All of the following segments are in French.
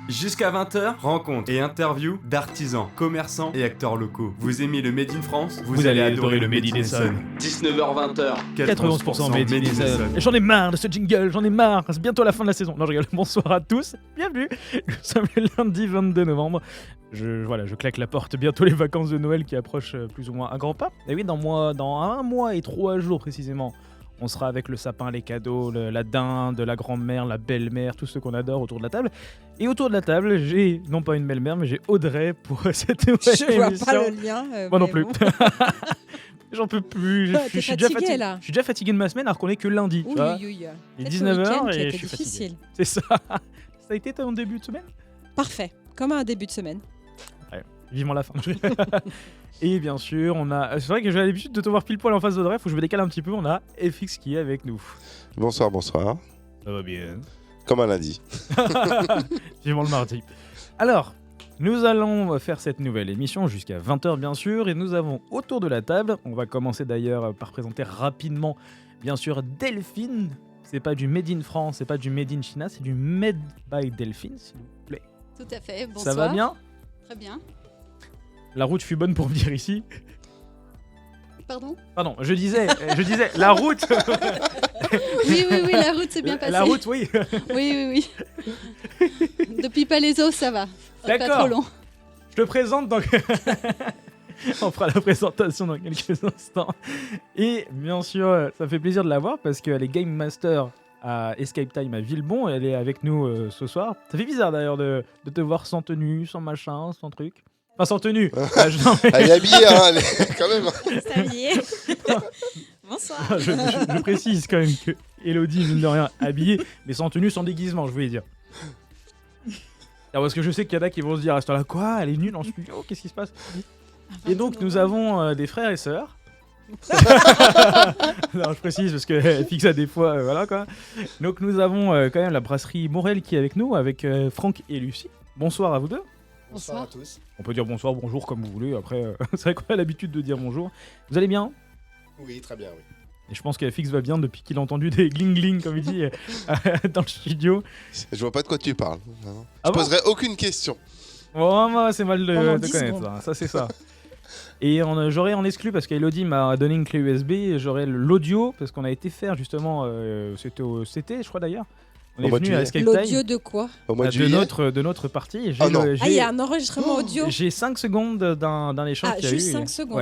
Jusqu'à 20h, rencontres et interviews d'artisans, commerçants et acteurs locaux. Vous aimez le Made in France? Vous allez adorer le Made in Essonne. 19h-20h, 91% Made in Essonne. Et j'en ai marre de ce jingle, j'en ai marre. C'est bientôt la fin de la saison. Non, je rigole. Bonsoir à tous. Bienvenue. Nous sommes le lundi 22 novembre. Je claque la porte. Bientôt les vacances de Noël qui approchent plus ou moins à grands pas. Et oui, dans 1 mois et 3 jours précisément, on sera avec le sapin, les cadeaux, la dinde, la grand-mère, la belle-mère, tout ce qu'on adore autour de la table. Et autour de la table, j'ai, non pas une belle-mère, mais j'ai Audrey pour cette nouvelle émission. Je vois pas le lien. Moi non plus. Bon. J'en peux plus. Je suis déjà fatigué là. Je suis déjà fatigué de ma semaine alors qu'on est que lundi. Oui. Il est 19h et je suis difficile. fatigué. C'est ça. Ça a été ton début de semaine? Parfait. Comme un début de semaine. Ouais. Vivement la fin. Et bien sûr, on a. C'est vrai que j'ai l'habitude de te voir pile poil en face d'Audrey. Faut que je me décale un petit peu. On a FX qui est avec nous. Bonsoir, bonsoir. Ça va bien. Comme un lundi. Vivement le mardi. Alors, nous allons faire cette nouvelle émission jusqu'à 20h bien sûr. Et nous avons autour de la table, on va commencer d'ailleurs par présenter rapidement, bien sûr, Delphine. C'est pas du Made in France, c'est pas du Made in China, c'est du Made by Delphine, s'il vous plaît. Tout à fait, bonsoir. Ça va bien? Très bien. La route fut bonne pour venir ici. Pardon, je disais, la route. oui, la route s'est bien passée. La route, oui. Oui. Depuis Palaiseau, ça va. C'est pas D'accord. trop long. Je te présente donc. On fera la présentation dans quelques instants. Et bien sûr, ça fait plaisir de la voir parce qu'elle est Game Master à Escape Time à Villebon. Elle est avec nous ce soir. Ça fait bizarre d'ailleurs de te voir sans tenue, sans machin, sans truc. Enfin, sans tenue. Elle est habillée, hein, quand même. C'est habillé. Bonsoir. Je précise quand même que Elodie, mine de rien, habillée, mais sans tenue, sans déguisement, je voulais dire. Alors, parce que je sais qu'il y en a qui vont se dire, reste là, quoi? Elle est nulle en studio, qu'est-ce qui se passe? Et donc, nous avons des frères et sœurs. Non, je précise parce que fixe à des fois, voilà quoi. Donc, nous avons quand même la brasserie Morel qui est avec nous, avec Franck et Lucie. Bonsoir à vous deux. Bonsoir à tous. On peut dire bonsoir, bonjour comme vous voulez. Après, c'est vrai qu'on a l'habitude de dire bonjour. Vous allez bien? Oui, très bien, oui. Et je pense que FX va bien depuis qu'il a entendu des gling-gling, comme il dit, dans le studio. Je vois pas de quoi tu parles. Ah Je bon poserai aucune question. Oh, moi, c'est mal de Pendant connaître, 10 secondes. ça c'est ça. Et j'aurais en exclu, parce qu'Elodie m'a donné une clé USB, j'aurais l'audio, parce qu'on a été faire justement, c'était au CT, je crois d'ailleurs. On Au est mois de venu à juillet. Escape L'audio Time. de quoi? Au mois de De juillet. notre partie. Oh non. Il y a un enregistrement audio. J'ai 5 secondes d'un échange qu'il y a eu. Juste 5 secondes.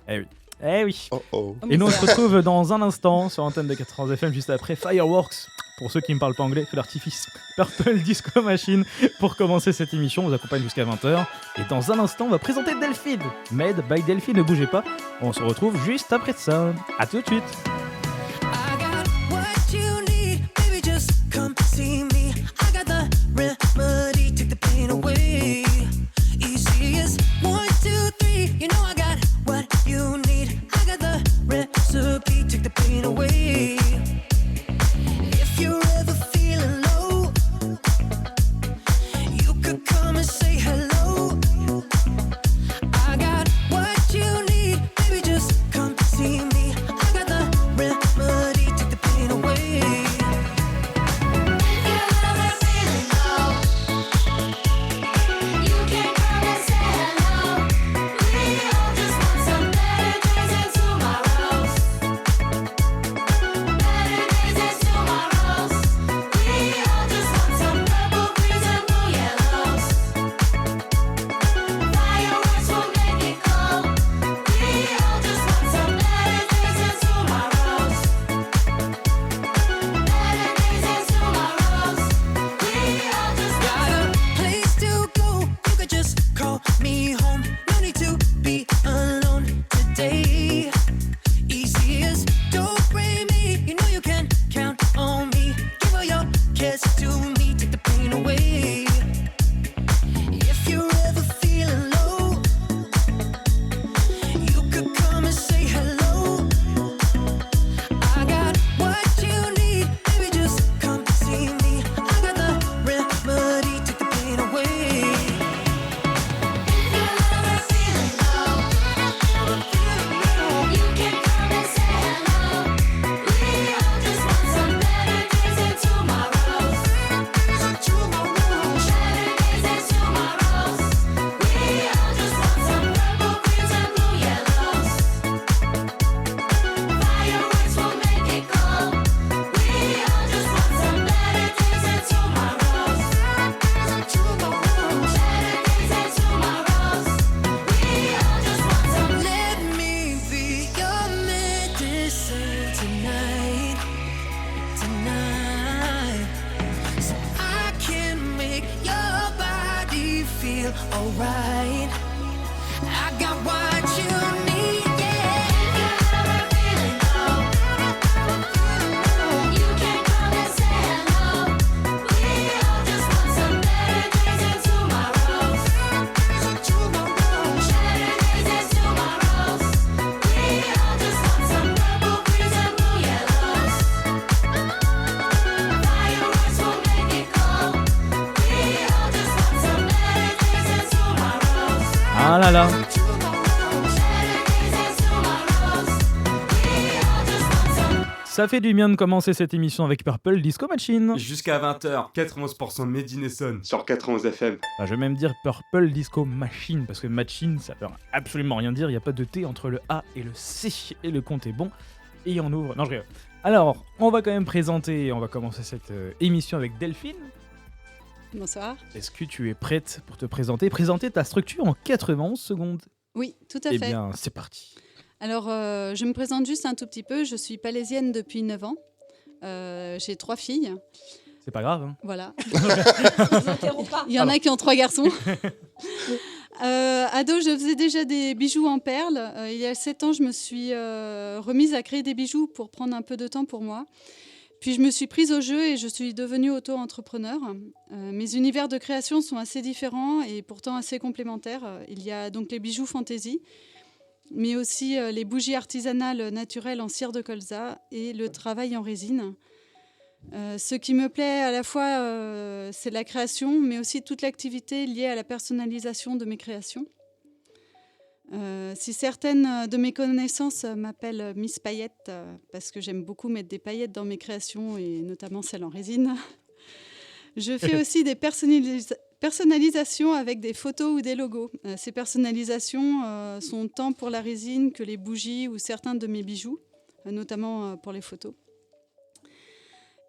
Ouais. Eh oui. Oh. Oh, mais Et nous on c'est- se retrouve dans un instant sur l'antenne de 80 FM juste après Fireworks. Pour ceux qui ne parlent pas anglais, feu d'artifice. Purple Disco Machine pour commencer cette émission. On vous accompagne jusqu'à 20h. Et dans un instant, on va présenter Delphine. Made by Delphine, ne bougez pas. On se retrouve juste après ça. À tout de suite. I got what you need, baby, just come see me. I got the remedy, take the pain away. Easy as 1, 2, 3, you know I got what you need. I got the recipe, take the pain away. If you're ever feeling low, you could come and say hello. I got what you need, baby, just come see me. I got the feel alright. I got what you need, yeah. If you're ever feeling low, you can come and say hello. We all just want some better days and tomorrows. Better days and tomorrows. We all just want some purple greens and blue yellows. Fireworks will make it cold. We all just want some better days and tomorrows. Ah là là. Ça fait du bien de commencer cette émission avec Purple Disco Machine. Jusqu'à 20h, 91% de Made in Essonne sur 91 FM. Enfin, je vais même dire Purple Disco Machine, parce que machine, ça veut absolument rien dire. Il n'y a pas de T entre le A et le C. Et le compte est bon. Et on ouvre. Non, je rigole. Alors, on va quand même présenter, on va commencer cette émission avec Delphine. Bonsoir. Est-ce que tu es prête pour te présenter ta structure en 91 secondes? Oui, tout à Eh fait. bien, c'est parti. Alors, je me présente juste un tout petit peu. Je suis palaisienne depuis 9 ans. J'ai 3 filles. C'est pas grave, hein. Voilà. pas. Il y en a qui ont 3 garçons. Ado, je faisais déjà des bijoux en perles. Il y a 7 ans, je me suis remise à créer des bijoux pour prendre un peu de temps pour moi. Puis je me suis prise au jeu et je suis devenue auto-entrepreneur. Mes univers de création sont assez différents et pourtant assez complémentaires. Il y a donc les bijoux fantaisie, mais aussi les bougies artisanales naturelles en cire de colza et le travail en résine. Ce qui me plaît à la fois, c'est la création, mais aussi toute l'activité liée à la personnalisation de mes créations. Si certaines de mes connaissances m'appellent Miss Paillette, parce que j'aime beaucoup mettre des paillettes dans mes créations, et notamment celles en résine, je fais aussi des personnalisations avec des photos ou des logos. Ces personnalisations sont tant pour la résine que les bougies ou certains de mes bijoux, notamment pour les photos.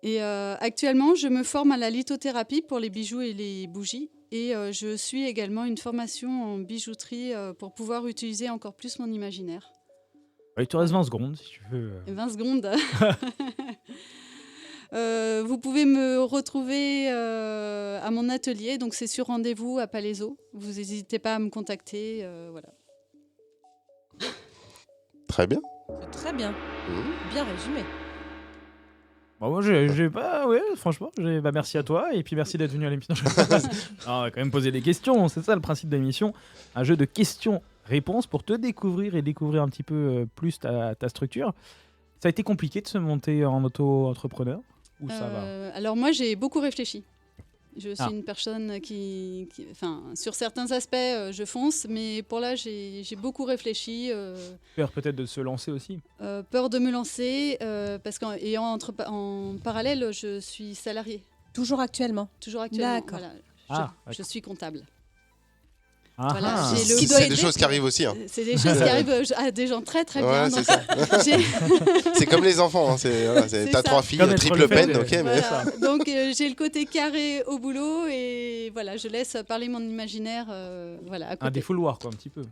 Et actuellement, je me forme à la lithothérapie pour les bijoux et les bougies. Et je suis également une formation en bijouterie pour pouvoir utiliser encore plus mon imaginaire. Il te reste 20 secondes si tu veux. 20 secondes. Vous pouvez me retrouver à mon atelier, donc c'est sur rendez-vous à Palaiso. Vous n'hésitez pas à me contacter. Voilà. Très bien. C'est très bien. Bien résumé. Bon, moi, j'ai pas. Ouais, franchement, merci à toi et puis merci d'être venu à l'émission. On va quand même poser des questions, c'est ça le principe de l'émission. Un jeu de questions-réponses pour te découvrir et découvrir un petit peu plus ta structure. Ça a été compliqué de se monter en auto-entrepreneur ou ça va? Alors moi, j'ai beaucoup réfléchi. Je suis une personne enfin, sur certains aspects, je fonce, mais pour là, j'ai beaucoup réfléchi. Peur peut-être de se lancer aussi. Peur de me lancer, parce qu'en parallèle, je suis salariée. Toujours actuellement. Toujours actuellement. D'accord. Voilà. Je suis comptable. Ah, Voilà, ah. j'ai le- Qui doit C'est aider. des choses qui arrivent aussi. Hein. C'est des choses qui arrivent à des gens très très bien. Ouais, donc, c'est ça. j'ai- C'est comme les enfants. Hein. C'est T'as ça. 3 filles, Comme être triple le fait peine, de- ok, mais voilà. Donc j'ai le côté carré au boulot et voilà, je laisse parler mon imaginaire voilà, à côté. Un défouloir, quoi, un petit peu.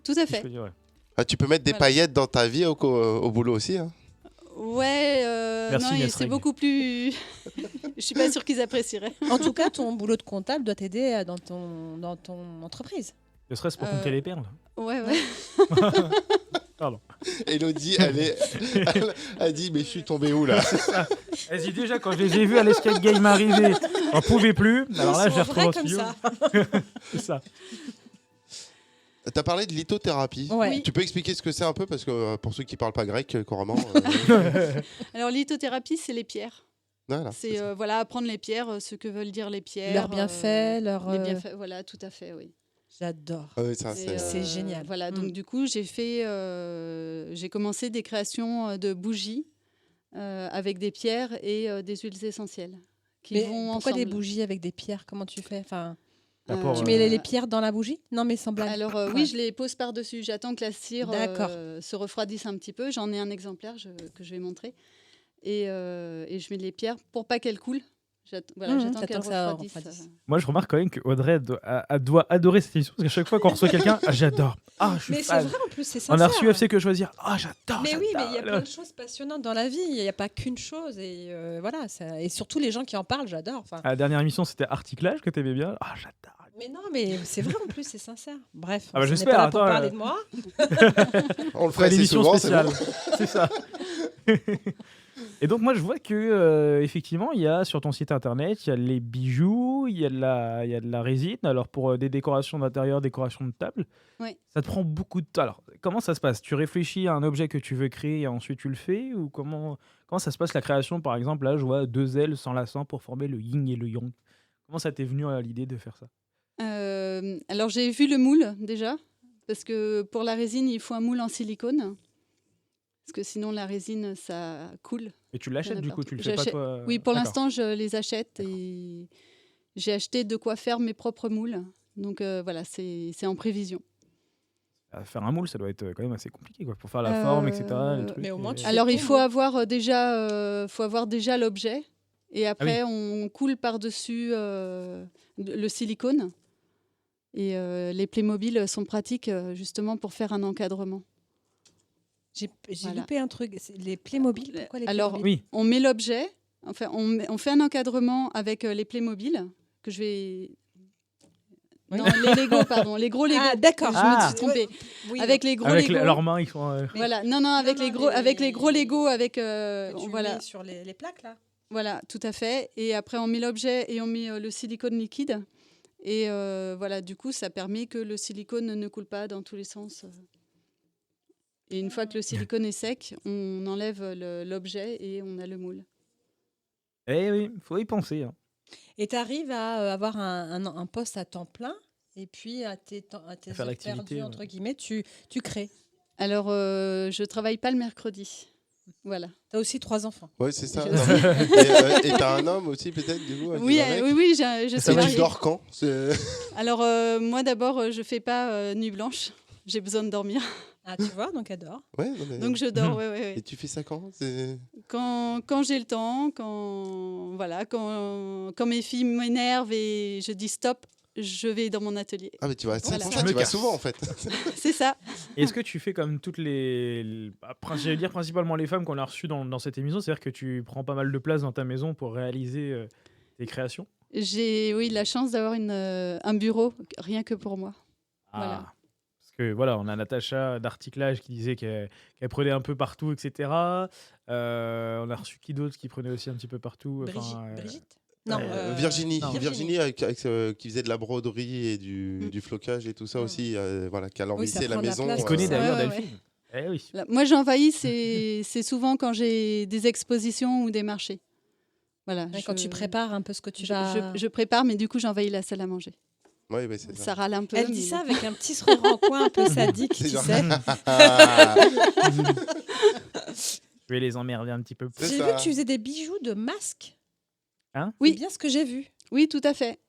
Tout à si je fait. peux dire, ouais. Ah, tu peux mettre des Voilà. paillettes dans ta vie au boulot aussi. Hein. Ouais, Merci, non, Nesreg. c'est beaucoup plus. Je suis pas sûre qu'ils apprécieraient. En tout cas, ton boulot de comptable doit t'aider dans ton entreprise. Ne serait-ce pour compter les perles. Ouais, ouais. Pardon. Elodie, elle dit mais je suis tombé où là? Vas-y, déjà, quand je les ai vus à l'escape game arriver, on pouvait plus. Alors là, Ils je les sont retrouve vrais en comme studio. ça. C'est ça. T'as parlé de lithothérapie. Ouais. Oui. Tu peux expliquer ce que c'est un peu parce que pour ceux qui parlent pas grec couramment. Alors lithothérapie, c'est les pierres. Voilà. C'est voilà, apprendre les pierres, ce que veulent dire les pierres. Leurs bienfaits, leurs. Les bienfaits, voilà, tout à fait, oui. J'adore. Ah oui, ça, Et, c'est... C'est génial. Voilà, Mm. donc du coup, j'ai commencé des créations de bougies avec des pierres et des huiles essentielles qui Mais vont pourquoi des ensemble. bougies avec des pierres? Comment tu fais? Enfin, Rapport, tu Euh, mets les pierres dans la bougie? Non, mais sans blague. Alors Ouais. oui, je les pose par-dessus. J'attends que la cire D'accord. se refroidisse un petit peu. J'en ai un exemplaire que je vais montrer. Et je mets les pierres pour pas qu'elles coulent. Voilà, Mmh, j'attends t'attends qu'elles que ça refroidissent. refroidisse. Moi, je remarque quand même qu'Audrey doit adorer cette émission parce qu'à chaque fois qu'on reçoit quelqu'un, j'adore. Ah, je suis Mais c'est fan. vrai en plus, c'est On sincère. a reçu UFC que choisir. Ah, j'adore. Mais oui, mais il y a j'adore. plein de choses passionnantes dans la vie. Il n'y a pas qu'une chose. Et voilà. Et surtout les gens qui en parlent, j'adore. Enfin, À la dernière émission, c'était Articlage que t'aimais bien. Ah, j'adore. Mais non, mais c'est vrai en plus, c'est sincère. Bref, Ah bah, on n'est j'espère, pas là pour attends, parler de moi. On le On fera ferait assez l'émission souvent, c'est spéciale. bon. C'est ça. Et donc moi je vois que effectivement il y a sur ton site internet il y a les bijoux, il y a de la résine. Alors pour des décorations d'intérieur, décorations de table, Ouais. ça te prend beaucoup de temps. Alors comment ça se passe? Tu réfléchis à un objet que tu veux créer et ensuite tu le fais ou comment ça se passe la création? Par exemple là je vois 2 ailes s'enlaçant pour former le yin et le yang. Comment ça t'est venu à l'idée de faire ça? Alors j'ai vu le moule déjà, parce que pour la résine, il faut un moule en silicone. Parce que sinon la résine, ça coule. Et tu l'achètes Il y en a du coup, tu le partout. fais pas J'achète- toi? Oui, pour D'accord. l'instant, je les achète et j'ai acheté de quoi faire mes propres moules. Donc voilà, c'est en prévision. Faire un moule, ça doit être quand même assez compliqué quoi, pour faire la forme, etc. les trucs, mais au moins, tu et- fais- Alors il ton faut moule. avoir déjà l'objet et après on coule par-dessus le silicone. Et les Playmobil sont pratiques justement pour faire un encadrement. J'ai Voilà. loupé un truc. C'est les Playmobil. Pourquoi les Alors, Playmobil Oui, On met l'objet, enfin on fait un encadrement avec les Playmobil que je vais... Oui. Non, les Lego, pardon, les gros Lego. Ah, d'accord. Je Ah. me suis trompée. Oui, Avec les gros avec Lego. leurs mains ils sont. Voilà, non, avec Non, les non, gros, les- avec les gros Lego, avec que tu voilà, mets sur les plaques là. voilà, tout à fait. Et après on met l'objet et on met le silicone liquide. Et voilà, du coup, ça permet que le silicone ne coule pas dans tous les sens. Et une fois que le silicone est sec, on enlève l'objet et on a le moule. Eh oui, faut y penser. Hein. Et tu arrives à avoir un poste à temps plein et puis à tes faire heures l'activité, perdues, ouais. entre guillemets, tu crées. Alors, je travaille pas le mercredi. Voilà. Tu as aussi 3 enfants. Ouais, c'est ça. Je- Non, mais- et t'as un homme aussi, peut-être, du coup? Oui, avec oui, je Et suis tu mariée. dors quand? Alors, moi d'abord, je fais pas nuit blanche. J'ai besoin de dormir. Ah, tu vois, donc elle dort. Ouais, non, mais... Donc, je dors, ouais. Et tu fais ça quand? Quand j'ai le temps, quand mes filles m'énervent et je dis stop, je vais dans mon atelier. Ah, mais tu vas, c'est Voilà. pour Je ça, me tu vas casse. souvent, en fait. C'est ça. Est-ce que tu fais comme toutes j'allais dire principalement les femmes qu'on a reçues dans cette émission, c'est-à-dire que tu prends pas mal de place dans ta maison pour réaliser tes créations? J'ai, oui, la chance d'avoir un bureau rien que pour moi. Voilà. Parce que voilà, on a Natacha d'Articlage qui disait qu'elle prenait un peu partout, etc. On a reçu qui d'autre qui prenait aussi un petit peu partout? Brigitte Non. Virginie, non. Virginie qui faisait de la broderie et du flocage et tout ça aussi, voilà, qui a envahissé la prend de la maison. place. Qui connaît ça, d'ailleurs ouais, Delphine. Eh oui. Là, moi, j'envahis, c'est souvent quand j'ai des expositions ou des marchés. Voilà. Ouais, quand tu prépares un peu ce que tu je, vas. je prépare, mais du coup, j'envahis la salle à manger. Ouais, c'est ça. Ça râle un peu. Elle mais dit bon. ça avec un petit sourire en coin un peu sadique, C'est tu genre- sais. Je vais les emmerder un petit peu. C'est J'ai ça. vu que tu faisais des bijoux de masque. Hein? Oui. C'est bien ce que j'ai vu. Oui, tout à fait.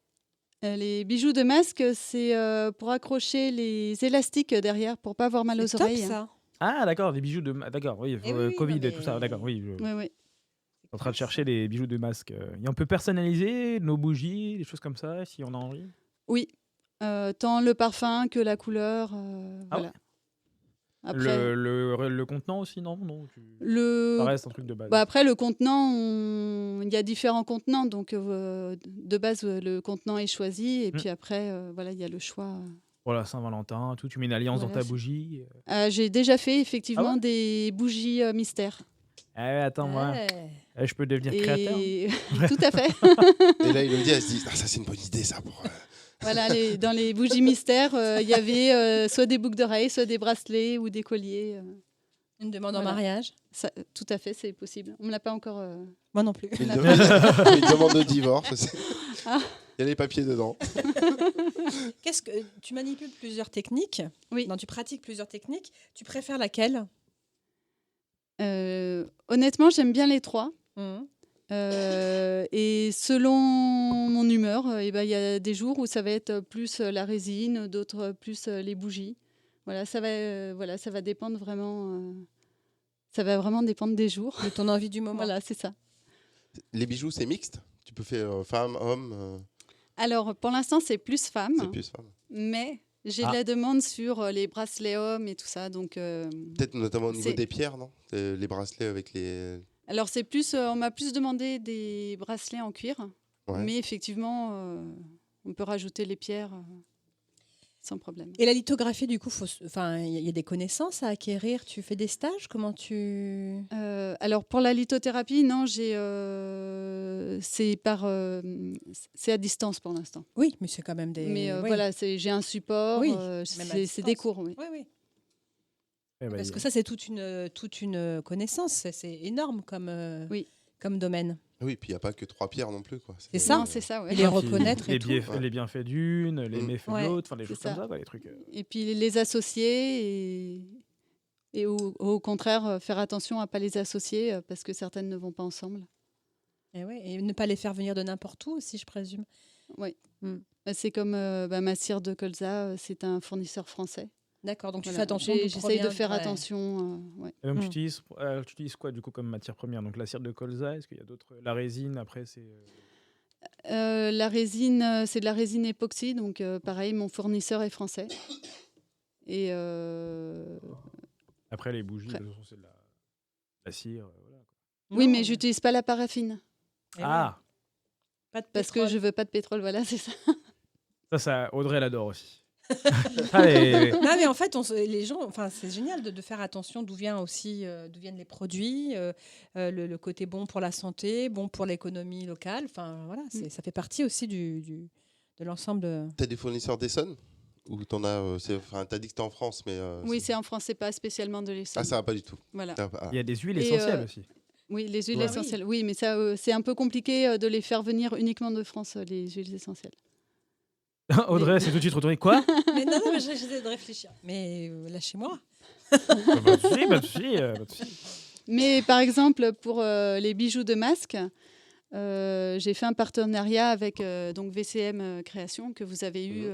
Les bijoux de masque, c'est pour accrocher les élastiques derrière pour pas avoir mal aux C'est top oreilles. ça. Ah d'accord, des bijoux de... D'accord, oui, Eh oui, Covid non, et tout ça, mais- d'accord, oui. Oui, oui. En train de chercher des bijoux de masque. Et on peut personnaliser nos bougies, des choses comme ça, si on a envie. Oui. Tant le parfum que la couleur. Ah voilà. Après, Le contenant aussi, non, ça le... reste un truc de base. Bah, après, le contenant, il y a différents contenants. Donc, de base, le contenant est choisi. Et puis après, voilà, il y a le choix. Pour la Saint-Valentin, tout, tu mets une alliance dans Voilà, ta bougie. J'ai déjà fait effectivement Ah ouais des bougies mystères. Eh, attends, moi, Ouais. je peux devenir créateur. Et... tout à fait. Et là, Elodie, elle se dit, ah, ça, c'est une bonne idée, ça. Voilà, dans les bougies mystères, il y avait soit des boucles d'oreilles, soit des bracelets ou des colliers. Une demande en Voilà. mariage. Ça, tout à fait, c'est possible. On ne me l'a pas encore. Moi non plus. Une demande de divorce aussi. Ah. Il y a les papiers dedans. Qu'est-ce que tu manipules plusieurs techniques? Oui. Non, tu pratiques plusieurs techniques. Tu préfères laquelle? Honnêtement, j'aime bien les trois. Mhm. Et selon mon humeur, il y a des jours où ça va être plus la résine, d'autres plus les bougies. Voilà, ça va dépendre vraiment. Ça va vraiment dépendre des jours. De ton envie du moment. Voilà, c'est ça. Les bijoux, c'est mixte? Tu peux faire femme, homme, Alors, pour l'instant, c'est plus femme, c'est plus femme. mais j'ai Ah. de la demande sur les bracelets hommes et tout ça. Donc, Peut-être notamment au niveau C'est- des pierres, non? Les bracelets avec les... alors, c'est plus, on m'a plus demandé des bracelets en cuir, Ouais. mais effectivement, On peut rajouter les pierres sans problème. Et la lithographie, du coup, il y a des connaissances à acquérir. Tu fais des stages? Comment tu... Alors pour la lithothérapie, non, c'est à distance pour l'instant. Oui, mais c'est quand même des... Mais oui. voilà, j'ai un support, Oui, même à c'est distance. des cours. Oui. Oui, oui. Eh ben, Parce que ça, c'est toute une connaissance. C'est énorme comme domaine. Oui, puis il n'y a pas que 3 pierres non plus, quoi. C'est ça. Non, c'est ça, ouais. Et les reconnaître et les, tout. les bienfaits d'une, les méfaits de Ouais, l'autre, enfin des c'est choses ça. comme ça, quoi, les trucs. Et puis les associer et au contraire faire attention à ne pas les associer parce que certaines ne vont pas ensemble. Et ne pas les faire venir de n'importe où aussi, je présume. Oui. Mm. C'est comme ma cire de colza, c'est un fournisseur français. D'accord, donc tu Voilà. fais attention. J'essaye de faire attention. Ouais. Et donc, Mm. tu utilises quoi du coup comme matière première? Donc la cire de colza, est-ce qu'il y a d'autres? La résine, après c'est. La résine, c'est de la résine époxy, donc pareil, mon fournisseur est français. Et Après les bougies, Après. de toute façon, c'est de la cire. Voilà, quoi. oui, mais j'utilise pas la paraffine Ah, Pas de parce que pétrole. je veux pas de pétrole. Voilà, c'est ça. ça, Audrey elle adore aussi. Allez. Non, mais en fait, les gens, c'est génial de faire attention d'où viennent les produits, le côté bon pour la santé, bon pour l'économie locale. Enfin, voilà, ça fait partie aussi de l'ensemble de... T'as des fournisseurs d'Essonne? Ou t'en as, t'as dit que t'es en France, mais... Oui, c'est en France, c'est pas spécialement de l'essence. Ah, ça va pas du tout. Voilà. Il y a des huiles Et, essentielles aussi. Oui, les huiles Ouais. essentielles. Oui, mais ça, c'est un peu compliqué de les faire venir uniquement de France, les huiles essentielles. Audrey, c'est tout de suite retourné. Quoi? Mais non, mais j'essaie de réfléchir. Mais lâchez-moi. Pas de souci. Mais par exemple, pour les bijoux de masque, j'ai fait un partenariat avec donc VCM Création que vous avez eu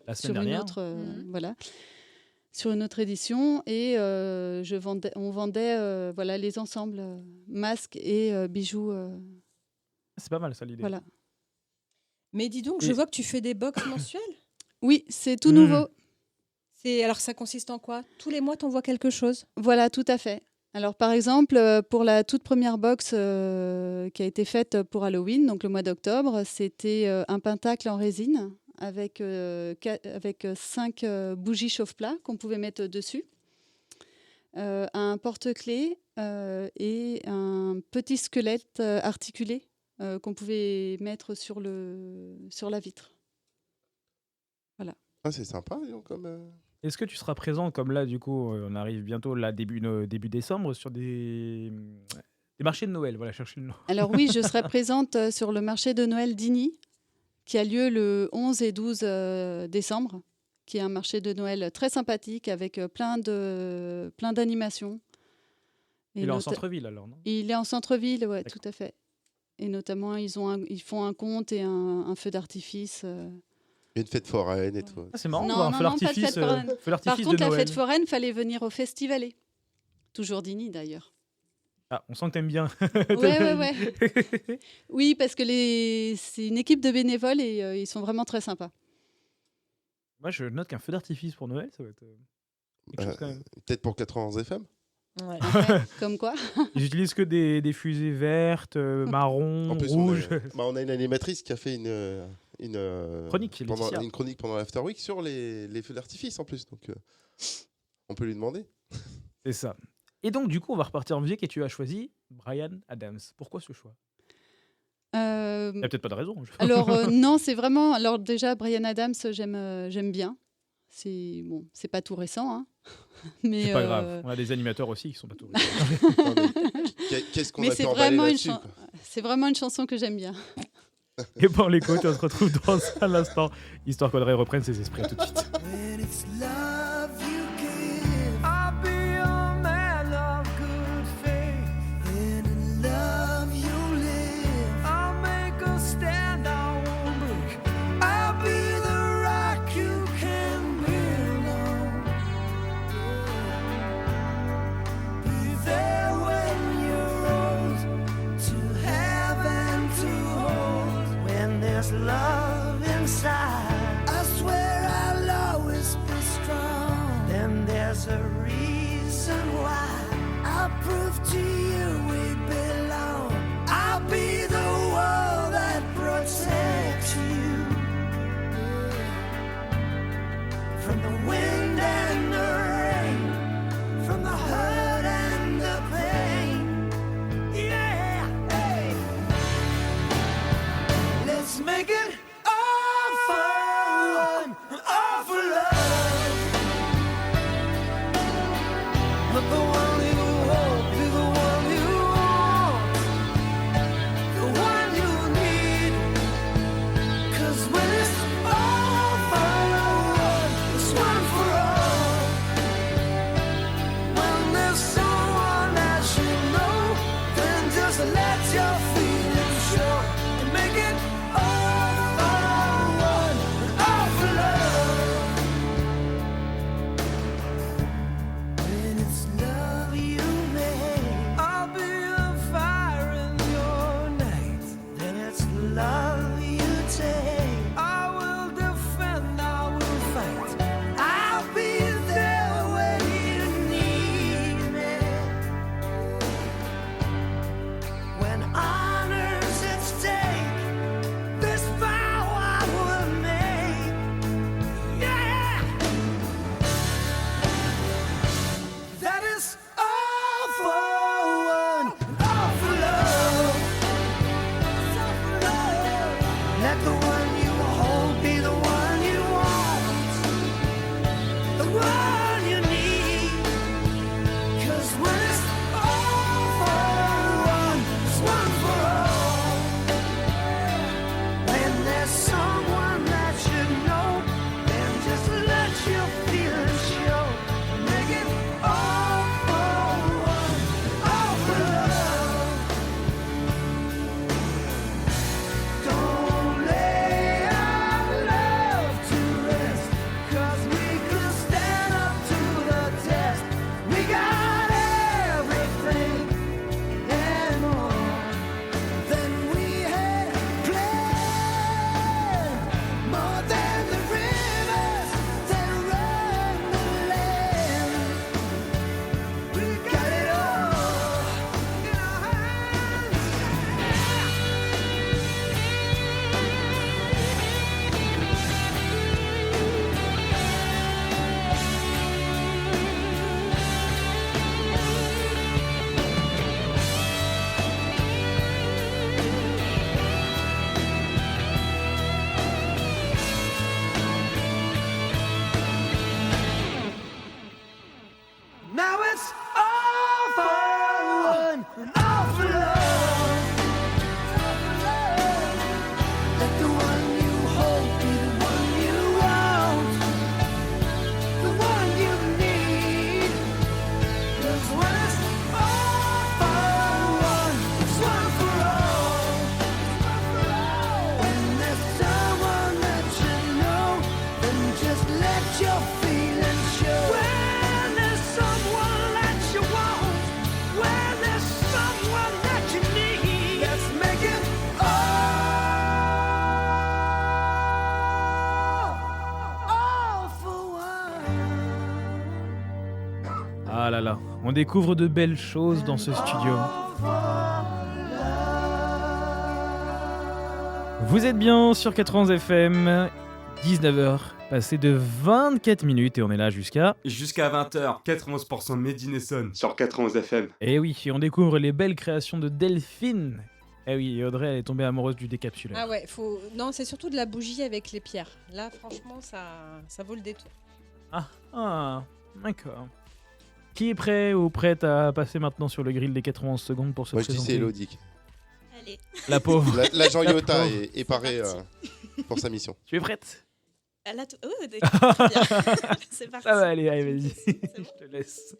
La sur semaine une dernière. autre, sur une autre édition, et on vendait voilà les ensembles masques et bijoux. C'est pas mal ça l'idée. Voilà. Mais dis donc, Et- je vois que tu fais des box mensuelles. Oui, c'est tout Mmh. nouveau. Alors, ça consiste en quoi? Tous les mois, t'envoies quelque chose? Voilà, tout à fait. Alors, par exemple, pour la toute première box qui a été faite pour Halloween, donc le mois d'octobre, c'était un pentacle en résine avec 5 bougies chauffe-plat qu'on pouvait mettre dessus, un porte-clés et un petit squelette articulé qu'on pouvait mettre sur la vitre. Ah, c'est sympa, dis donc, comme... Est-ce que tu seras présent, comme là, du coup, on arrive bientôt, là, début décembre, sur des marchés de Noël, voilà, chercher le nom. Alors oui, je serai présente sur le marché de Noël d'Igny, qui a lieu le 11 et 12 décembre, qui est un marché de Noël très sympathique avec plein d'animations. Et Il est en centre-ville, alors, non? Il est en centre-ville, ouais, D'accord. tout à fait. Et notamment, ils font un conte et un feu d'artifice. Une fête foraine et tout. Ah, c'est marrant, Non, de voir un non, feu non, pas de d'artifice fête foraine. feu Par d'artifice contre, de la Noël. fête foraine, fallait venir au Festivalet. Toujours d'Igny, d'ailleurs. Ah, on sent que t'aimes bien. Ouais. Oui, parce que c'est une équipe de bénévoles et ils sont vraiment très sympas. Moi, je note qu'un feu d'artifice pour Noël, ça va être quelque chose quand même. Peut-être pour 91 FM? Ouais. Comme quoi. Ils utilisent que des fusées vertes, marron, En plus, rouge. on a une animatrice qui a fait une Chronique, Laetitia. une chronique pendant l'After Week sur les feux d'artifice en plus. Donc, on peut lui demander. C'est ça. Et donc, du coup, on va repartir en musique et tu as choisi Bryan Adams. Pourquoi ce choix? Il n'y a peut-être pas de raison. Alors non, c'est vraiment. Alors déjà, Bryan Adams, j'aime bien. C'est pas tout récent, hein. Mais C'est pas grave. On a des animateurs aussi qui sont pas tout. Non, mais qu'est-ce qu'on Mais a c'est pu emballer vraiment là-dessus, une quoi. c'est vraiment une chanson que j'aime bien. Et pour l'écoute, on se retrouve dans un instant, histoire qu'Audrey reprenne ses esprits. À tout de suite. When it's love you give, I'll be a man of good faith. And in love you live, I'll make a stand, I won't break. I'll be the rock you can build on. Be there when you're old, to have and to hold. When there's love inside, I swear I'll always be strong. one, all for love. Let the one you hold be the one you want, the one you need. 'Cause when it's all for one, it's one for all. When there's someone that you know, then just let your feelings show and make it all for one, all for love. When it's love you make, I'll be a fire in your night. Then it's love you take, I will defend, I will fight. I'll be there when you need me. When honor's at stake, this vow I will make. Yeah, that is all for one, all for love. All for love. Let the one you hold be the one you want, the one you need. 'Cause when it's all for one, it's one for all. When there's someone that you know, then just let your feelings show. Make it all for one, all for love. Don't lay our love to rest, 'cause we could stand up to the test. We got everything and more than we had planned, more than the rivers that run the land. We got it all in our hands. Now it's all for one, all for love. All for love. Let the one you hold be the one you want, the one you need. 'Cause when it's all for one, it's one for all. One for all. When there's someone that you know, then just let your feelings show. When there's someone that you want, when there's someone that you need, let's make it all for one. Ah là là, on découvre de belles choses dans ce studio. Vous êtes bien sur 91 FM, 19h, passé de 24 minutes et on est là jusqu'à... Jusqu'à 20h, 91% Made in Essonne sur 91 FM. Eh oui, et on découvre les belles créations de Delphine. Eh oui, et Audrey, elle est tombée amoureuse du décapsuleur. Ah ouais, non, c'est surtout de la bougie avec les pierres. Là, franchement, ça vaut le détour. Ah, d'accord. Qui est prêt ou prête à passer maintenant sur le grill des 91 secondes pour se Moi je dis présenter? c'est Elodie. Allez, La pauvre. L'agent La Iota pauvre. est paré pour sa mission. Tu es prête? là, d'accord, très bien. C'est parti. Ça va aller, allez, vas-y. C'est bon. Je te laisse.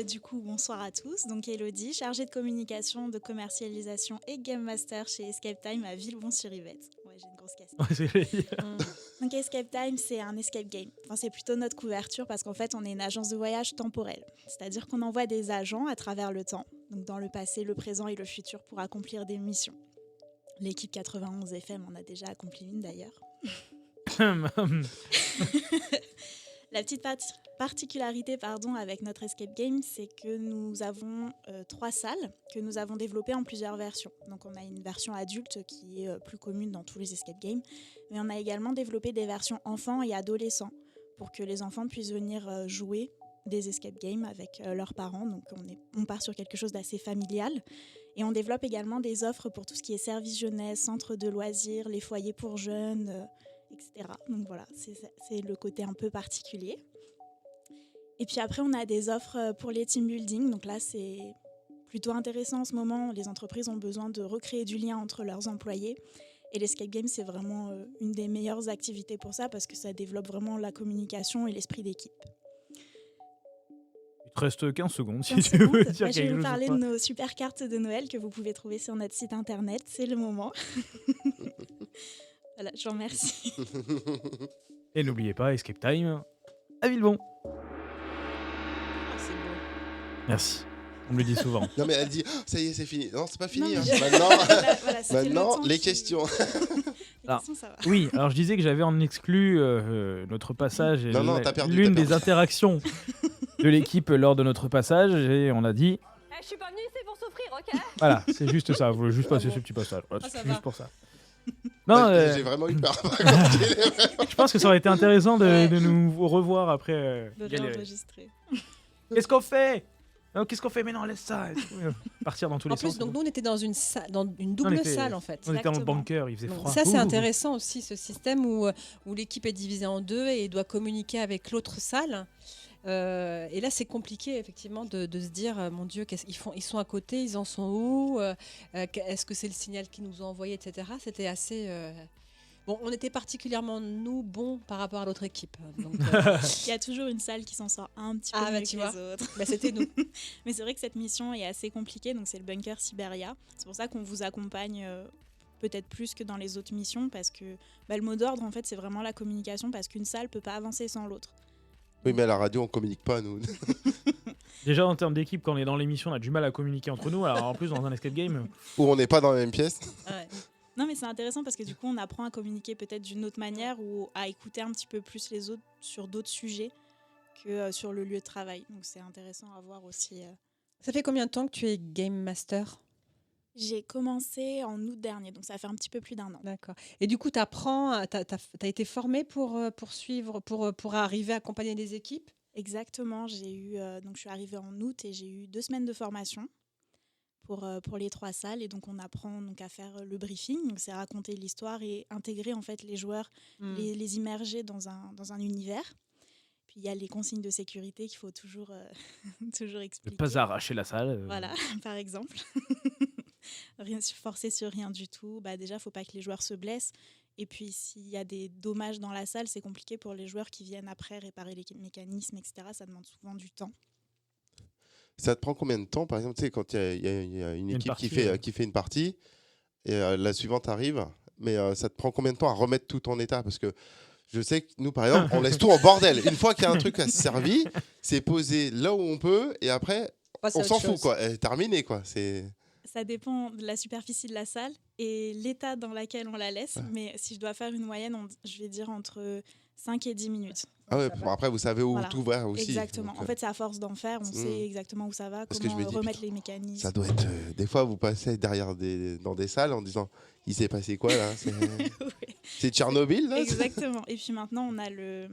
Du coup, bonsoir à tous. Donc, Elodie, chargée de communication, de commercialisation et game master chez Escape Time à Villebon-sur-Yvette. Ouais, j'ai une grosse casquette. Ouais, c'est génial. Donc, Escape Time, c'est un escape game. Enfin, c'est plutôt notre couverture parce qu'en fait, on est une agence de voyage temporelle. C'est-à-dire qu'on envoie des agents à travers le temps, donc dans le passé, le présent et le futur, pour accomplir des missions. L'équipe 91 FM en a déjà accompli une d'ailleurs. La petite particularité avec notre escape game, c'est que nous avons 3 salles que nous avons développées en plusieurs versions. Donc on a une version adulte qui est plus commune dans tous les escape games, mais on a également développé des versions enfants et adolescents pour que les enfants puissent venir jouer des escape games avec leurs parents. Donc on part sur quelque chose d'assez familial. Et on développe également des offres pour tout ce qui est service jeunesse, centre de loisirs, les foyers pour jeunes, etc. Donc voilà, c'est le côté un peu particulier. Et puis après, on a des offres pour les team building. Donc là, c'est plutôt intéressant en ce moment. Les entreprises ont besoin de recréer du lien entre leurs employés. Et l'escape game, c'est vraiment une des meilleures activités pour ça parce que ça développe vraiment la communication et l'esprit d'équipe. Il te reste 15 secondes si 15 tu veux secondes. dire Je vais quelque vous chose. parler de nos super cartes de Noël que vous pouvez trouver sur notre site internet. C'est le moment. Voilà, je vous remercie. Et n'oubliez pas, Escape Time à Villebon. Ah, c'est beau. Merci. On me le dit souvent. Non mais elle dit, oh, ça y est, c'est fini. Non, c'est pas fini. Non, Hein. mais- Maintenant, Voilà, c'était le maintenant temps les qui- questions. Les Alors, questions, ça va. Oui, alors je disais que j'avais en exclu notre passage et Non, t'as perdu, l'une t'as des perdu. interactions de l'équipe lors de notre passage et on a dit Je suis pas venue ici pour souffrir, ok? voilà, c'est juste ça, vous voulez juste passer bon. ce petit passage. Voilà, Ah, ça c'est va. juste pour ça. Non, J'ai vraiment eu peur. Par contre, il est vraiment- je pense que ça aurait été intéressant Ouais. de nous revoir après De galérer. réenregistrer. Qu'est-ce qu'on fait? Non, qu'est-ce qu'on fait? Mais non, laisse ça. Partir dans tous En les plus, sens. donc nous, on était dans une double On était- salle en fait. On était dans le Exactement. bunker, il faisait Donc froid. ça, c'est Ouh. intéressant aussi, ce système où l'équipe est divisée en deux et doit communiquer avec l'autre salle. Et là, c'est compliqué, effectivement, de se dire, mon Dieu, qu'est-ce qu'ils font? Ils sont à côté, ils en sont où? Est-ce que c'est le signal qu'ils nous ont envoyé, etc. C'était assez... Bon, on était particulièrement, nous, bons par rapport à l'autre équipe. Donc, Il y a toujours une salle qui s'en sort un petit peu Ah, bah, mieux tu que vois. les autres. bah, c'était nous. Mais c'est vrai que cette mission est assez compliquée, donc c'est le bunker Siberia. C'est pour ça qu'on vous accompagne peut-être plus que dans les autres missions, parce que le mot d'ordre, en fait, c'est vraiment la communication, parce qu'une salle peut pas avancer sans l'autre. Oui, mais à la radio, on communique pas, nous. Déjà en termes d'équipe, quand on est dans l'émission, on a du mal à communiquer entre nous. Alors en plus dans un escape game, Ou on n'est pas dans la même pièce. Ouais. Non, mais c'est intéressant parce que du coup, on apprend à communiquer peut-être d'une autre manière ou à écouter un petit peu plus les autres sur d'autres sujets que sur le lieu de travail. Donc c'est intéressant à voir aussi. Ça fait combien de temps que tu es Game Master? J'ai commencé en août dernier, donc ça fait un petit peu plus d'1 an. D'accord. Et du coup, tu apprends, tu as été formé pour suivre, pour arriver à accompagner des équipes? Exactement, donc je suis arrivée en août et j'ai eu 2 semaines de formation pour les 3 salles. Et donc on apprend donc à faire le briefing, donc c'est raconter l'histoire et intégrer en fait les joueurs, les immerger dans un univers. Puis il y a les consignes de sécurité qu'il faut toujours, toujours ne expliquer. pas arracher la salle. Voilà, par exemple. Rien forcer sur rien du tout. Déjà, il ne faut pas que les joueurs se blessent. Et puis, s'il y a des dommages dans la salle, c'est compliqué pour les joueurs qui viennent après réparer les mécanismes, etc. Ça demande souvent du temps. Ça te prend combien de temps, par exemple, tu sais, quand il y a une équipe partie, qui fait une partie et la suivante arrive, mais ça te prend combien de temps à remettre tout en état? Parce que je sais que nous, par exemple, on laisse tout en bordel. Une fois qu'il y a un truc à se servir, c'est posé là où on peut et après, Passer à on autre s'en fout, chose. quoi. Et terminé, quoi. Ça dépend de la superficie de la salle et l'état dans lequel on la laisse. Mais si je dois faire une moyenne, je vais dire entre 5 et 10 minutes. Ah ouais, Ça va. bon, après, vous savez où Voilà. tout va aussi. Exactement. Donc, En fait, c'est à force d'en faire, on sait exactement où ça va, Parce que comment je me dis, remettre putain, les mécanismes. ça doit être. Des fois, vous passez dans des salles en disant, il s'est passé quoi là? Ouais. C'est Tchernobyl là? Exactement. Et puis maintenant, on a le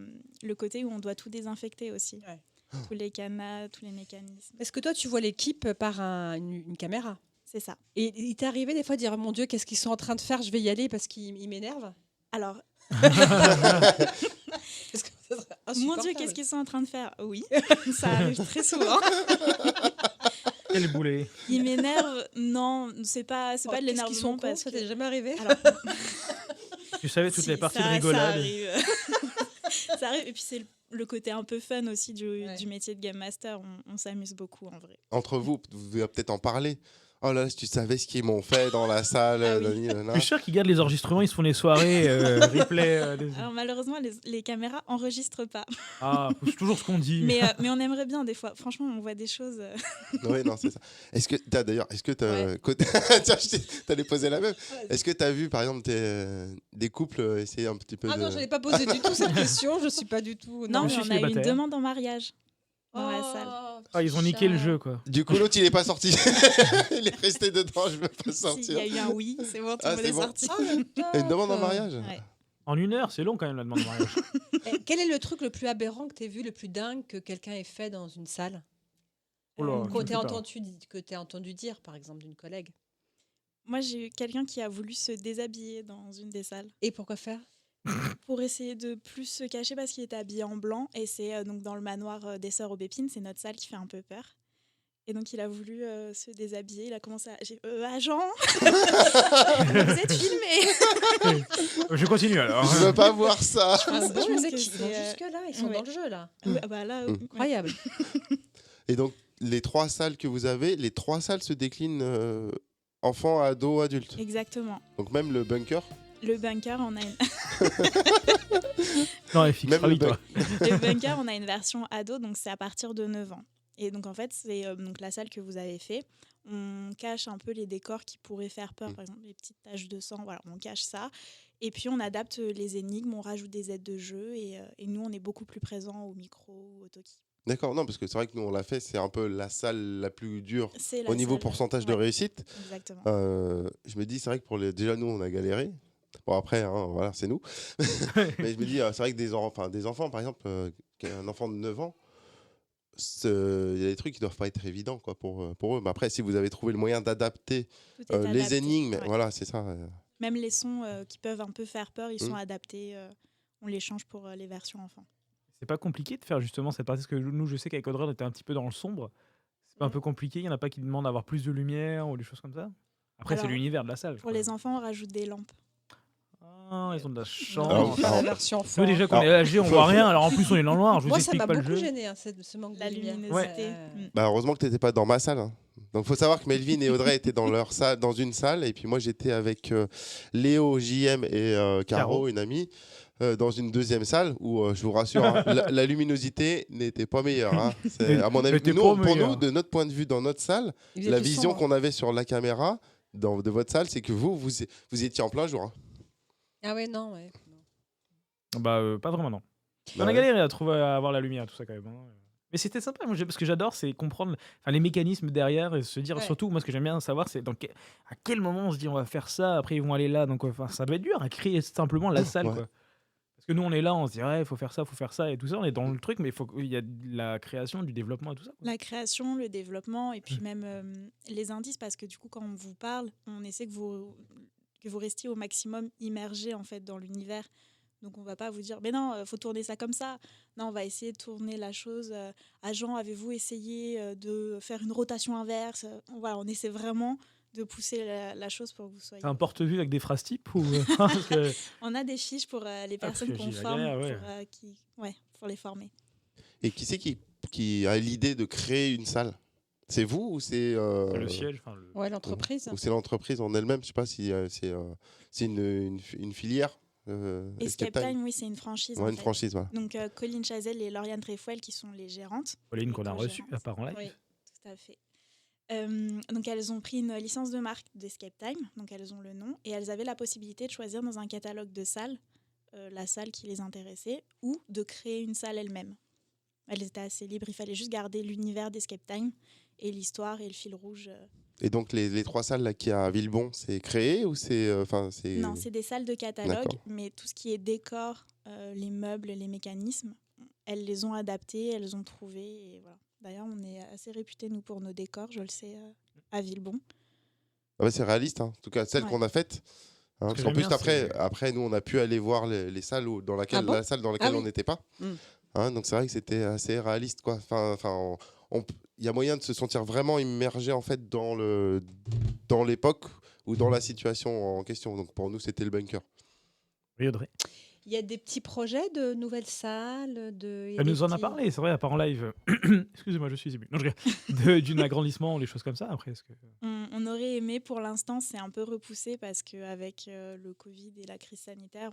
côté où on doit tout désinfecter aussi. Ouais. Tous les cadenas, tous les mécanismes. Est-ce que toi, tu vois l'équipe par une caméra? C'est ça. Et il t'est arrivé des fois de dire, mon Dieu, qu'est-ce qu'ils sont en train de faire? Je vais y aller parce qu'ils m'énervent. Alors, Parce que ça serait mon insupportable. Dieu, qu'est-ce qu'ils sont en train de faire? Oui, ça arrive très souvent. Quel boulet. Ils m'énervent. Non, c'est pas Oh, de qu'est-ce l'énervement qu'ils sont cons, parce ça que... t'est jamais arrivé? Alors, Tu savais toutes si, les parties ça- de rigolade. Ça arrive. Ça arrive. Et puis c'est le côté un peu fun aussi Ouais. du métier de Game Master. On s'amuse beaucoup en vrai. Entre vous, vous devez peut-être en parler. Oh là là, si tu savais ce qu'ils m'ont fait dans la salle. Ah oui. nani, nana. Je suis sûr qu'ils gardent les enregistrements, ils se font des soirées, replay. Alors malheureusement, les caméras enregistrent pas. Ah, c'est toujours ce qu'on dit. Mais on aimerait bien des fois. Franchement, on voit des choses. Oui, non, c'est ça. Est-ce que t'as d'ailleurs, Ouais. Tiens, t'allais poser la même. Est-ce que t'as vu, par exemple, des couples essayer un petit peu Ah de... non, je n'ai pas posé du tout cette question. Je suis pas du tout. Non, mais suis on a eu une célibataire. demande en mariage dans la Oh, salle. Ah, ils ont niqué le jeu, quoi. Du coup, l'autre, il est pas sorti. Il est resté dedans, je veux pas Si, il sortir. y a eu un oui, c'est bon, tout Ah, le monde c'est est bon. sorti. Une demande en mariage? Ouais. En 1 heure, c'est long quand même la demande de mariage. Quel est le truc le plus aberrant que tu as vu, le plus dingue que quelqu'un ait fait dans une salle? Oh là, Que tu tu me fais peur. entendu dire, par exemple, d'une collègue. Moi, j'ai eu quelqu'un qui a voulu se déshabiller dans une des salles. Et pourquoi faire? pour essayer de plus se cacher parce qu'il était habillé en blanc. Et c'est donc dans le manoir des Sœurs Aubépine, c'est notre salle qui fait un peu peur. Et donc il a voulu se déshabiller, il a commencé à... agent vous êtes filmé. Je continue alors. Je veux pas voir ça. Ah bon, Je les pense mecs, que ils vont c'est, jusque-là, ils sont ouais. dans le jeu, là. Bah là, Incroyable. Et donc, les 3 salles que vous avez, les 3 salles se déclinent enfants, ados, adultes. Exactement. Donc même le bunker. Le bunker, on a une... Non, FX, Même le toi. Le bunker, on a une version ado, donc c'est à partir de 9 ans. Et donc en fait, c'est donc la salle que vous avez fait. On cache un peu les décors qui pourraient faire peur, par exemple les petites taches de sang, voilà, on cache ça. Et puis on adapte les énigmes, on rajoute des aides de jeu et nous on est beaucoup plus présents au micro ou au talkie. D'accord, non, parce que c'est vrai que nous on l'a fait, c'est un peu la salle la plus dure C'est la au niveau salle, pourcentage de ouais, réussite. Exactement. Je me dis, c'est vrai que déjà nous on a galéré. Bon après, hein, voilà, c'est nous. Mais je me dis, c'est vrai que des enfants, par exemple, un enfant de 9 ans, il y a des trucs qui doivent pas être évidents quoi, pour eux. Mais après, si vous avez trouvé le moyen d'adapter Tout est les adapté, énigmes, ouais. voilà, c'est ça. Même les sons qui peuvent un peu faire peur, ils sont adaptés. On les change pour les versions enfants. C'est pas compliqué de faire justement cette partie, parce que nous, je sais qu'avec Audrey, on était un petit peu dans le sombre. C'est pas un peu compliqué, il y en a pas qui demandent d'avoir plus de lumière ou des choses comme ça. Après, c'est Alors, l'univers de la salle. Pour les enfants, on rajoute des lampes. Ah, ils ont de la On chance. va faire la version enfant. Nous, déjà, qu'on est âgés, on voit rien, alors en plus, on est dans le noir. Je vous Moi, ça explique m'a pas le beaucoup jeu. gêné, ce manque La de lumière. luminosité. Bah, heureusement que tu n'étais pas dans ma salle. Hein. Donc, il faut savoir que Melvin et Audrey étaient dans leur salle, dans une salle, et puis moi, j'étais avec Léo, JM et Caro, une amie, dans une deuxième salle où, je vous rassure, hein, la luminosité n'était pas meilleure. Hein. À mon avis, pour nous, de notre point de vue, dans notre salle, la vision qu'on avait sur la caméra de votre salle, c'est que vous étiez en plein jour. Hein. Ah ouais, non, ouais. Bah, pas vraiment, non. Bah On a ouais. galéré à avoir la lumière, tout ça quand même. Hein. Mais c'était sympa, moi, parce que j'adore, c'est comprendre les mécanismes derrière et se dire, Ouais. surtout, moi, ce que j'aime bien savoir, c'est à quel moment on se dit on va faire ça, après ils vont aller là. Donc, ça doit être dur à créer simplement la salle, Ouais. quoi. Parce que nous, on est là, on se dit, ouais, il faut faire ça et tout ça, on est dans le truc, mais il y a de la création, du développement et tout ça. Quoi. La création, le développement et puis même les indices, parce que du coup, quand on vous parle, on essaie que vous restiez au maximum immergé en fait dans l'univers. Donc on va pas vous dire, mais non, faut tourner ça comme ça. Non, on va essayer de tourner la chose. Agent, avez-vous essayé de faire une rotation inverse? Voilà, on essaie vraiment de pousser la chose pour que vous soyez. C'est un porte-vue avec des phrases types ou parce que... On a des fiches pour les personnes parce que qu'on j'ai la forme, galère, ouais. pour les former. Et qui c'est qui a l'idée de créer une salle? C'est vous ou c'est le siège, Ouais, l'entreprise. ou c'est l'entreprise en elle-même? Je sais pas si c'est une filière. Escape Time, oui, c'est une franchise. Ouais, en une fait. franchise, voilà. Donc Colline Chazelle et Lauriane Tréfouel qui sont les gérantes. Pauline qu'on a reçue co-gérantes. à part en live. Oui. Tout à fait. Donc elles ont pris une licence de marque d'Escape Time, donc elles ont le nom, et elles avaient la possibilité de choisir dans un catalogue de salles la salle qui les intéressait ou de créer une salle elles-mêmes. Elles étaient assez libres, il fallait juste garder l'univers d'Escape Time et l'histoire et le fil rouge. Et donc les 3 salles là qu'il y a à Villebon, c'est créé ou c'est Non, c'est des salles de catalogue, D'accord. mais tout ce qui est décor, les meubles, les mécanismes, elles les ont adaptés, elles ont trouvé. Et voilà. D'ailleurs, on est assez réputés, nous, pour nos décors, je le sais, à Villebon. Ah ouais, c'est réaliste, hein. En tout cas celle Ouais. qu'on a faite. Hein, parce que qu'en j'aime plus bien, après nous on a pu aller voir les salles dans laquelle Ah bon la salle dans laquelle Ah oui. on n'était pas. Mm. Hein, donc c'est vrai que c'était assez réaliste quoi. Il y a moyen de se sentir vraiment immergé en fait dans l'époque ou dans la situation en question. Donc pour nous c'était le bunker. Oui, Audrey. Il y a des petits projets de nouvelles salles. Elle nous en a parlé, c'est vrai, à part en live. Excusez-moi, je suis ému. Non, d'un agrandissement, les choses comme ça. Après, est-ce que... On aurait aimé, pour l'instant, c'est un peu repoussé parce qu'avec le Covid et la crise sanitaire,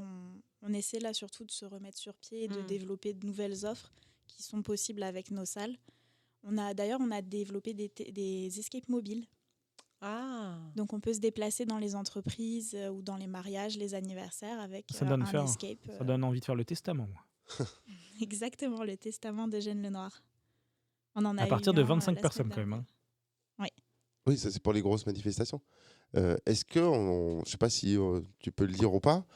on essaie là surtout de se remettre sur pied et de développer de nouvelles offres qui sont possibles avec nos salles. D'ailleurs, on a développé des escapes mobiles. Ah. Donc, on peut se déplacer dans les entreprises ou dans les mariages, les anniversaires avec Ça donne un escape. Ça donne envie de faire le testament, moi. Exactement, le testament d'Eugène Lenoir. On en a À partir de eu un, 25 la personnes, semaine quand même. Hein. dernière. Oui, ça c'est pour les grosses manifestations. Est-ce que, je ne sais pas si tu peux le dire ou pas,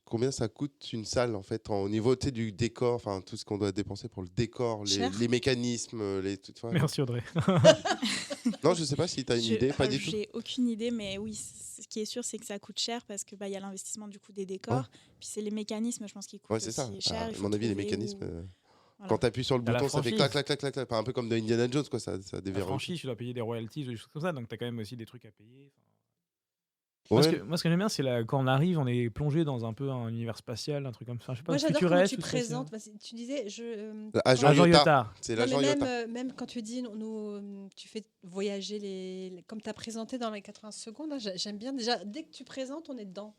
combien ça coûte une salle en fait au niveau du décor, enfin tout ce qu'on doit dépenser pour le décor, Cher. les mécanismes, Merci Audrey. Non, je sais pas si tu as une idée, pas du tout. J'ai aucune idée, mais oui, ce qui est sûr, c'est que ça coûte cher parce que y a l'investissement du coup des décors, puis c'est les mécanismes, je pense, qui coûtent Ouais, c'est ça. aussi cher. À mon avis, les mécanismes. Voilà. Quand tu appuies sur le T'as la bouton, ça fait franchise. clac, clac, clac, clac, clac. Un peu comme de Indiana Jones, quoi. Ça La déverrouille. franchise, tu dois payer des royalties ou des choses comme ça, donc t'as quand même aussi des trucs à payer. Ouais. Moi, ce que j'aime bien, c'est quand on arrive, on est plongé dans un peu un univers spatial, un truc comme ça. Je sais pas, Moi, j'adore comment futuriste tu ou spatial. présentes. Tu disais, Agent Agent Yota. Yota. C'est Non, l'agent mais Yota. même quand tu dis, tu fais voyager comme tu as présenté dans les 80 secondes, là, j'aime bien. Déjà, dès que tu présentes, on est dedans.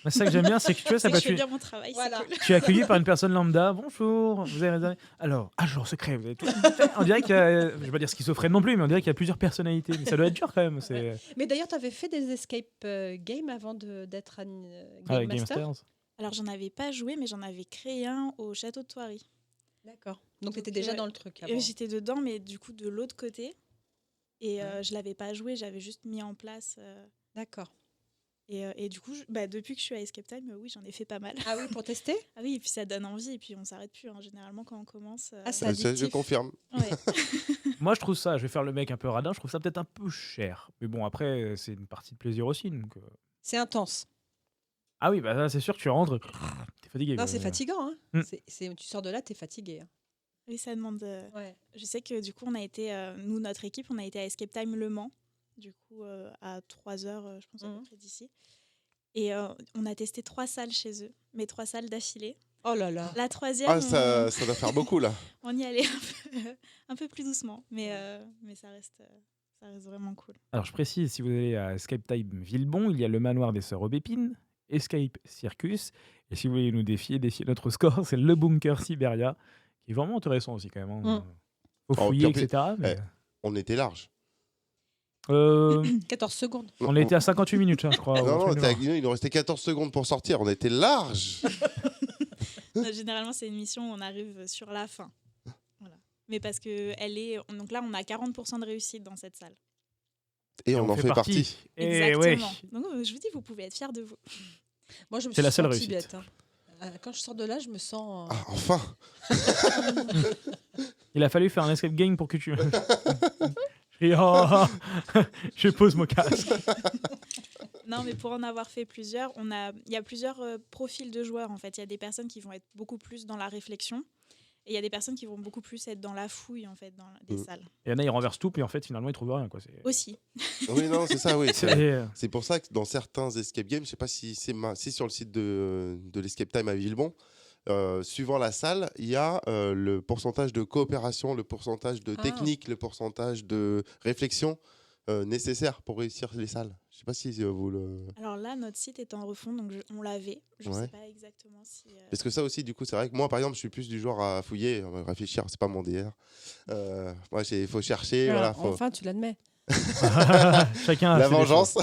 C'est ça que j'aime bien, c'est que tu vois, ça C'est que peut je fais bien mon travail, Voilà. c'est cool. tu es accueilli par une personne lambda. Bonjour, vous avez réservé. Alors, agent secret, vous avez tout. On dirait qu'il y a, je vais pas dire schizophrène non plus, mais on dirait qu'il y a plusieurs personnalités. Mais ça doit être dur quand même. C'est Mais d'ailleurs, tu avais fait des escape games avant d'être Game Game Master. Masters. Alors, j'en avais pas joué, mais j'en avais créé un au château de Thoiry. D'accord. Donc, tu étais Donc, déjà dans le truc. Et j'étais dedans, mais du coup, de l'autre côté. Et je l'avais pas joué, j'avais juste mis en place. D'accord. Et du coup, depuis que je suis à Escape Time, oui, j'en ai fait pas mal. Ah oui, pour tester. Ah oui, et puis ça donne envie, et puis on s'arrête plus. Généralement, quand on commence. Ah, c'est Je addictif. confirme. Ouais. Moi, je trouve ça, je vais faire le mec un peu radin, je trouve ça peut-être un peu cher. Mais bon, après, c'est une partie de plaisir aussi. Donc, C'est intense. ah oui, bah là, c'est sûr que tu rentres, t'es fatigué. Non, quoi. c'est fatigant. Hein. Mm. Tu sors de là, tu es fatigué. Hein. Oui, ça demande. Ouais. Je sais que du coup, on a été, nous, notre équipe, on a été à Escape Time Le Mans, du coup, à 3 heures, je pense, à peu près d'ici. Et on a testé 3 salles chez eux, mais 3 salles d'affilée. Oh là là. La troisième, Ah, ça doit faire beaucoup là. on y allait un peu plus doucement, mais ça reste vraiment cool. Alors, je précise, si vous allez à Escape Time Villebon, il y a le manoir des Sœurs Aubépine, Escape Circus, et si vous voulez nous défier notre score, c'est le Bunker Siberia, qui est vraiment intéressant aussi quand même. Hein. Faut Oh, fouiller, puis, etc. Mais... On était large. 14 secondes. On a été à 58 minutes, hein, je crois. Non, ou un truc du genre. il nous restait 14 secondes pour sortir. On était large. Généralement, c'est une mission où on arrive sur la fin. Voilà. Mais parce que donc là, on a 40% de réussite dans cette salle. Et on en fait partie. Et Exactement. ouais. Donc, je vous dis, vous pouvez être fiers de vous. Moi, je me C'est suis la seule sentie réussite. bête. Hein. Quand je sors de là, je me sens. Ah, enfin. Il a fallu faire un escape game pour que tu... je pose mon casque. Non, mais pour en avoir fait plusieurs, il y a plusieurs profils de joueurs en fait. Il y a des personnes qui vont être beaucoup plus dans la réflexion et il y a des personnes qui vont beaucoup plus être dans la fouille en fait, dans des salles. Il y en a, ils renversent tout, puis en fait, finalement, ils trouvent rien. Quoi. Aussi. Oui, non, c'est ça, oui. C'est- C'est pour ça que dans certains escape games, je sais pas si c'est sur le site de l'Escape Time à Villebon, suivant la salle, il y a le pourcentage de coopération, le pourcentage de technique, le pourcentage de réflexion nécessaire pour réussir les salles. Je sais pas si vous le... Alors là, notre site est en refonte, donc on l'avait. Je ne Ouais. sais pas exactement si... Parce que ça aussi, du coup, c'est vrai que moi, par exemple, je suis plus du genre à fouiller, à réfléchir, c'est pas mon DR. Moi, il faut chercher, voilà, faut... Enfin, tu l'admets. Chacun a la fait des vengeance.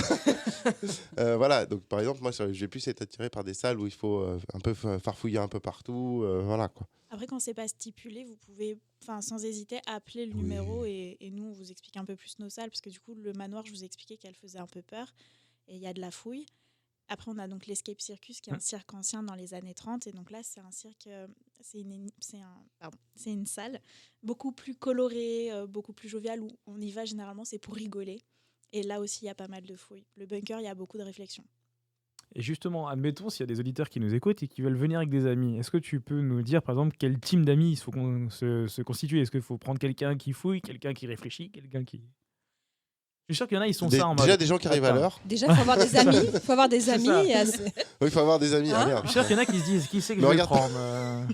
Voilà, donc par exemple, moi, j'ai plus été attiré par des salles où il faut un peu farfouiller un peu partout, voilà quoi. Après, quand c'est pas stipulé, vous pouvez, sans hésiter, appeler le numéro et nous, on vous explique un peu plus nos salles, parce que du coup, le manoir, je vous expliquais qu'elle faisait un peu peur, et il y a de la fouille. Après, on a donc l'Escape Circus, qui est un cirque ancien dans les années 30, et donc là, c'est un cirque, c'est une salle beaucoup plus colorée, beaucoup plus joviale, où on y va généralement, c'est pour rigoler. Et là aussi, il y a pas mal de fouilles. Le bunker, il y a beaucoup de réflexion. Et justement, admettons s'il y a des auditeurs qui nous écoutent et qui veulent venir avec des amis, est-ce que tu peux nous dire, par exemple, quel team d'amis il faut se constituer? Est-ce qu'il faut prendre quelqu'un qui fouille, quelqu'un qui réfléchit, quelqu'un qui... Je suis sûr qu'il y en a, ils sont ça en mode... Déjà des gens qui arrivent à Attends. l'heure. Déjà, il faut avoir des amis. Il faut avoir des C'est amis. ça. Et Oui, il faut avoir des amis. Hein merde. Je suis sûr qu'il y en a qui se disent, qui c'est que Mais je vais regarde. prendre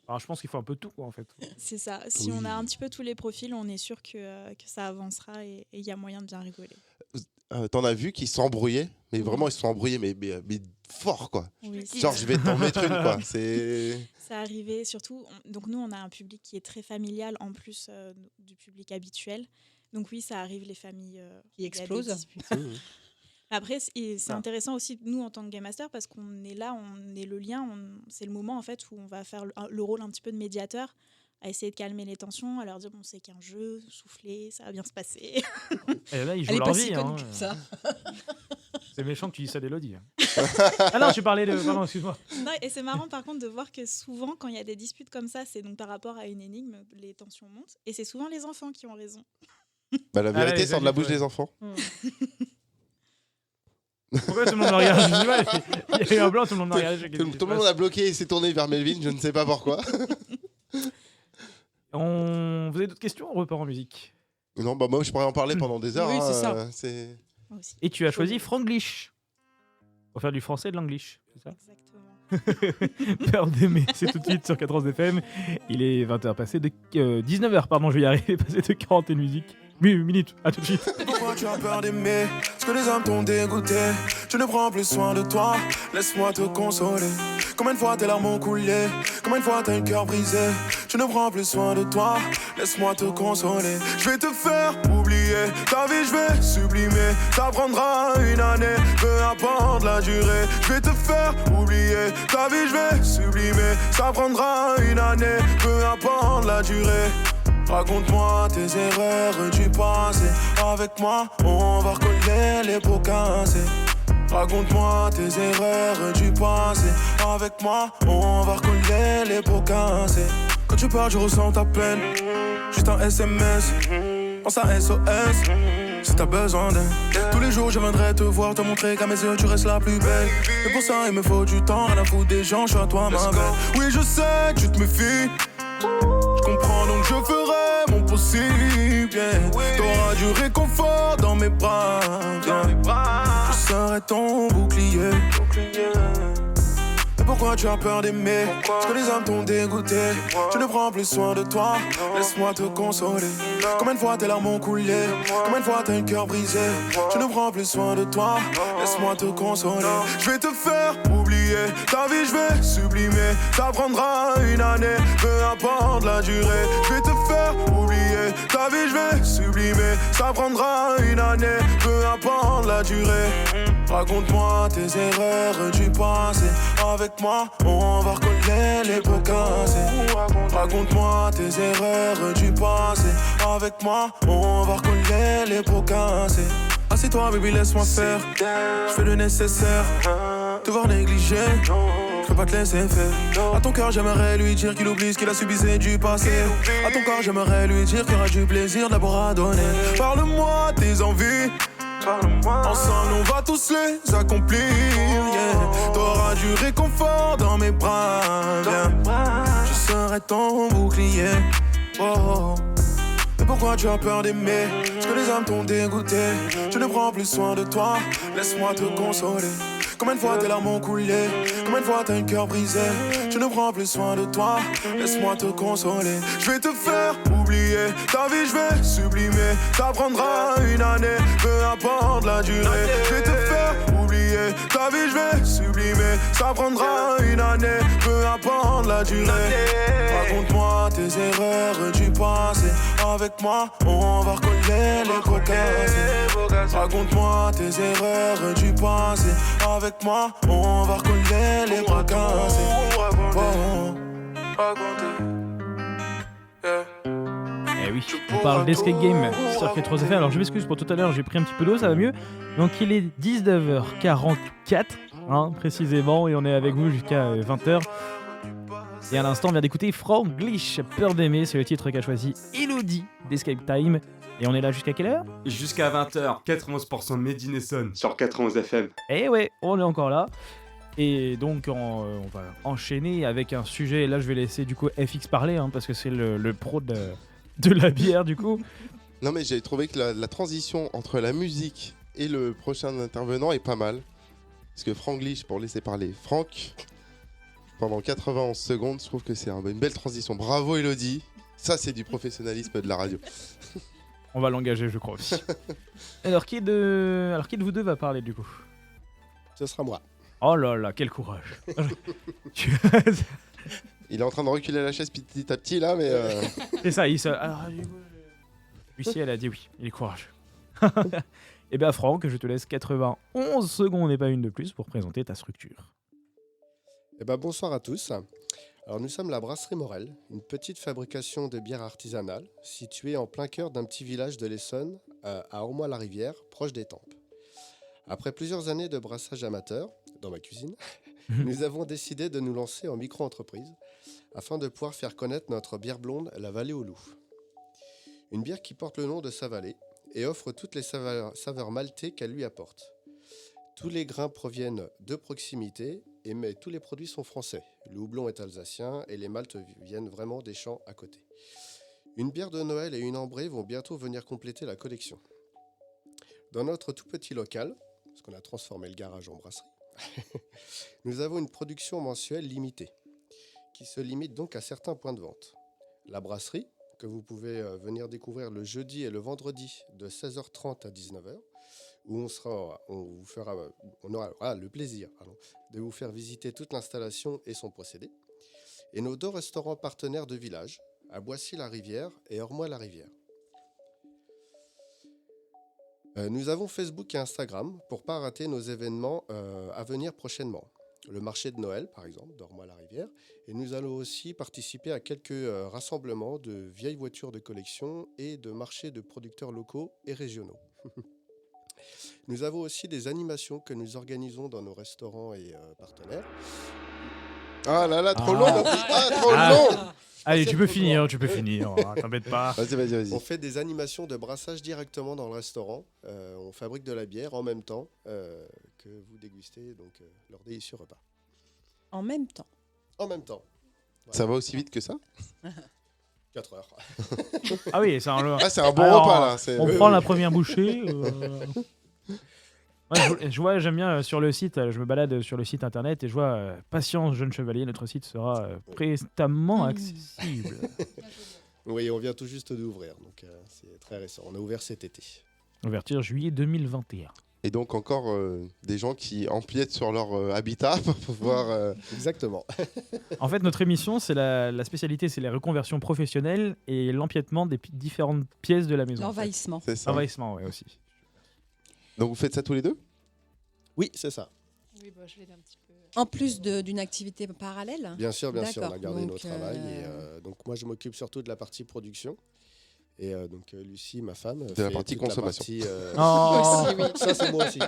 Alors, je pense qu'il faut un peu tout, quoi, en fait. C'est ça. Si on a un petit peu tous les profils, on est sûr que ça avancera et il y a moyen de bien rigoler. T'en as vu qui s'embrouillaient, mais vraiment ils se sont embrouillés, mais fort quoi. Oui, Genre je vais t'en mettre une quoi. C'est... Ça arrivait surtout. Donc nous, on a un public qui est très familial en plus du public habituel. Donc oui, ça arrive les familles qui il y a des explosent. disputes. Après, c'est intéressant aussi nous en tant que Game Master parce qu'on est là, on est le lien, c'est le moment en fait où on va faire le rôle un petit peu de médiateur, à essayer de calmer les tensions, à leur dire bon c'est qu'un jeu, souffler, ça va bien se passer. Et là, ils Elle jouent est leur pas vie. si connue Hein. que ça. C'est méchant que tu dis ça d'Elodie. Ah non, tu parlais de... Pardon, excuse-moi. Non, et c'est marrant par contre de voir que souvent quand il y a des disputes comme ça, c'est donc par rapport à une énigme, les tensions montent, et c'est souvent les enfants qui ont raison. La vérité les sort de la adultes, bouche ouais. des enfants. Pourquoi tout le monde me regarde? Je sais pas, il y a eu un blanc, tout le monde me regarde. Tout le monde a bloqué et s'est tourné vers Melvin, je ne sais pas pourquoi. Vous avez d'autres questions? On repart en musique. Non, bah moi je pourrais en parler pendant des heures. Oui, c'est ça. C'est... Moi aussi. Et tu as choisi Franglish. Pour faire du français et de l'anglish, c'est ça? Exactement. Peur d'aimer, c'est tout de suite sur 14 FM. Il est 20h passé de 19h, pardon, je vais y arriver, passé de 41 musiques. 8 minutes, à tout de suite. Pourquoi tu as peur d'aimer? Parce que les hommes t'ont dégoûté. Tu ne prends plus soin de toi. Laisse-moi te consoler. Combien de fois tes larmes ont coulé? Combien de fois t'as le cœur brisé? Tu ne prends plus soin de toi. Laisse-moi te consoler. Je vais te faire oublier ta vie, je vais sublimer. Ça prendra une année, peu importe la durée. Je vais te faire oublier ta vie, je vais sublimer. Ça prendra une année, peu importe la durée. Raconte-moi tes erreurs du passé. Avec moi, on va recoller les pots cassés. Raconte-moi tes erreurs du passé. Avec moi, on va recoller les pots cassés. Quand tu pars, je ressens ta peine. Juste un SMS, pense à SOS. Si t'as besoin d'aide, tous les jours je viendrai te voir, te montrer qu'à mes yeux tu restes la plus belle. Et pour ça il me faut du temps, rien à foutre des gens, je suis à toi ma belle. Oui je sais que tu te méfies, je comprends donc je ferai mon possible, yeah. T'auras du réconfort dans mes bras, yeah. Je serai ton bouclier. Et pourquoi tu as peur d'aimer? Parce que les hommes t'ont dégoûté. Tu ne prends plus soin de toi. Laisse-moi te consoler. Combien de fois tes larmes ont coulé? Combien de fois t'as le cœur brisé? Tu ne prends plus soin de toi. Laisse-moi te consoler. Je vais te faire oublier ta vie, je vais sublimer. Ça prendra une année, peu importe la durée. Je vais te faire oublier ta vie, je vais sublimer. Ça prendra une année, peu importe la durée. Raconte-moi tes erreurs du passé. Avec moi, on va recoller les pots cassés. Raconte-moi tes erreurs du passé. Avec moi, on va recoller les pots cassés. Assieds-toi, baby, laisse-moi faire. Je fais le nécessaire. Te voir négligé, je peux pas te laisser faire. À ton cœur, j'aimerais lui dire qu'il oublie ce qu'il a subi, c'est du passé. À ton cœur, j'aimerais lui dire qu'il y aura du plaisir d'abord à donner. Parle-moi tes envies. Ensemble on va tous les accomplir, yeah. T'auras du réconfort dans mes bras, yeah. Je serai ton bouclier, oh. Et pourquoi tu as peur d'aimer? Parce que les hommes t'ont dégoûté. Tu ne prends plus soin de toi. Laisse-moi te consoler. Combien de fois tes larmes ont coulé? Combien de fois t'as le cœur brisé? Tu ne prends plus soin de toi. Laisse-moi te consoler. Je vais te faire oublier ta vie, je vais sublimer. Ça prendra une année, peu importe la durée. Je vais te faire oublier ta vie, je vais sublimer. Ça prendra une année, peu importe la durée. Raconte-moi tes erreurs du passé. Avec moi, on va recoller les pots cassés. Raconte-moi tes erreurs du passé. Avec moi, on va recoller les pots cassés. Eh oui, on parle d'Escape Game sur 14 FM. Alors je m'excuse pour tout à l'heure, j'ai pris un petit peu d'eau, ça va mieux. Donc il est 19h44, hein, précisément, et on est avec vous jusqu'à 20h. Et à l'instant, on vient d'écouter Franglish, Peur d'aimer, c'est le titre qu'a choisi Elodie d'Escape Time. Et on est là jusqu'à quelle heure? Jusqu'à 20h, 91% de Made in Essonne sur 91 FM. Eh ouais, on est encore là. Et donc on va enchaîner avec un sujet. Là je vais laisser du coup FX parler, hein, parce que c'est le pro de la bière du coup. Non mais j'ai trouvé que la transition entre la musique et le prochain intervenant est pas mal. Parce que Franglish, pour laisser parler Franck, pendant 91 secondes, je trouve que c'est une belle transition. Bravo Elodie, ça c'est du professionnalisme de la radio. On va l'engager je crois aussi. Alors qui de vous deux va parler du coup? Ce sera moi. Oh là là, quel courage. Il est en train de reculer la chaise petit à petit là, mais... C'est ça, alors, Lucie, elle a dit oui, il est courageux. Eh bien Franck, je te laisse 91 secondes et pas une de plus pour présenter ta structure. Eh ben, bonsoir à tous. Alors, nous sommes la Brasserie Morel, une petite fabrication de bière artisanale située en plein cœur d'un petit village de l'Essonne, à Ormois-la-Rivière, proche d'Étampes. Après plusieurs années de brassage amateur dans ma cuisine, nous avons décidé de nous lancer en micro-entreprise afin de pouvoir faire connaître notre bière blonde, la Vallée au Loup. Une bière qui porte le nom de sa vallée et offre toutes les saveurs maltées qu'elle lui apporte. Tous les grains proviennent de proximité, mais tous les produits sont français. Le houblon est alsacien et les maltes viennent vraiment des champs à côté. Une bière de Noël et une ambrée vont bientôt venir compléter la collection. Dans notre tout petit local, parce qu'on a transformé le garage en brasserie, nous avons une production mensuelle limitée, qui se limite donc à certains points de vente. La brasserie, que vous pouvez venir découvrir le jeudi et le vendredi de 16h30 à 19h, où on aura le plaisir de vous faire visiter toute l'installation et son procédé. Et nos 2 restaurants partenaires de village, à Boissy-la-Rivière et Ormois-la-Rivière. Nous avons Facebook et Instagram pour ne pas rater nos événements à venir prochainement. Le marché de Noël, par exemple, d'Ormois-la-Rivière. Et nous allons aussi participer à quelques rassemblements de vieilles voitures de collection et de marchés de producteurs locaux et régionaux. Nous avons aussi des animations que nous organisons dans nos restaurants et partenaires. Ah là là, trop long. Trop long. Allez, tu peux finir, t'embête pas. Vas-y. On fait des animations de brassage directement dans le restaurant. On fabrique de la bière en même temps que vous dégustez donc, leur délicieux repas. En même temps. En même temps. Voilà. Ça va aussi vite que ça 4 heures. Ah oui, c'est un bon repas là. On prend la première bouchée. Ouais, j'aime bien sur le site, je me balade sur le site internet et je vois Patience Jeune Chevalier, notre site sera prestamment accessible. Oui, on vient tout juste d'ouvrir, donc c'est très récent. On a ouvert cet été. Ouverture juillet 2021. Et donc encore des gens qui empiètent sur leur habitat pour pouvoir... Exactement. En fait, notre émission, c'est la spécialité, c'est les reconversions professionnelles et l'empiètement des différentes pièces de la maison. L'envahissement. C'est ça. L'envahissement, ouais, aussi. Donc vous faites ça tous les deux ? Oui, c'est ça. Oui, je l'aide un petit peu. En plus d'une activité parallèle ? Bien sûr, on a gardé donc, nos travails. Et, donc moi, je m'occupe surtout de la partie production. Et donc Lucie, ma femme, de la partie consommation. Ça c'est moi aussi.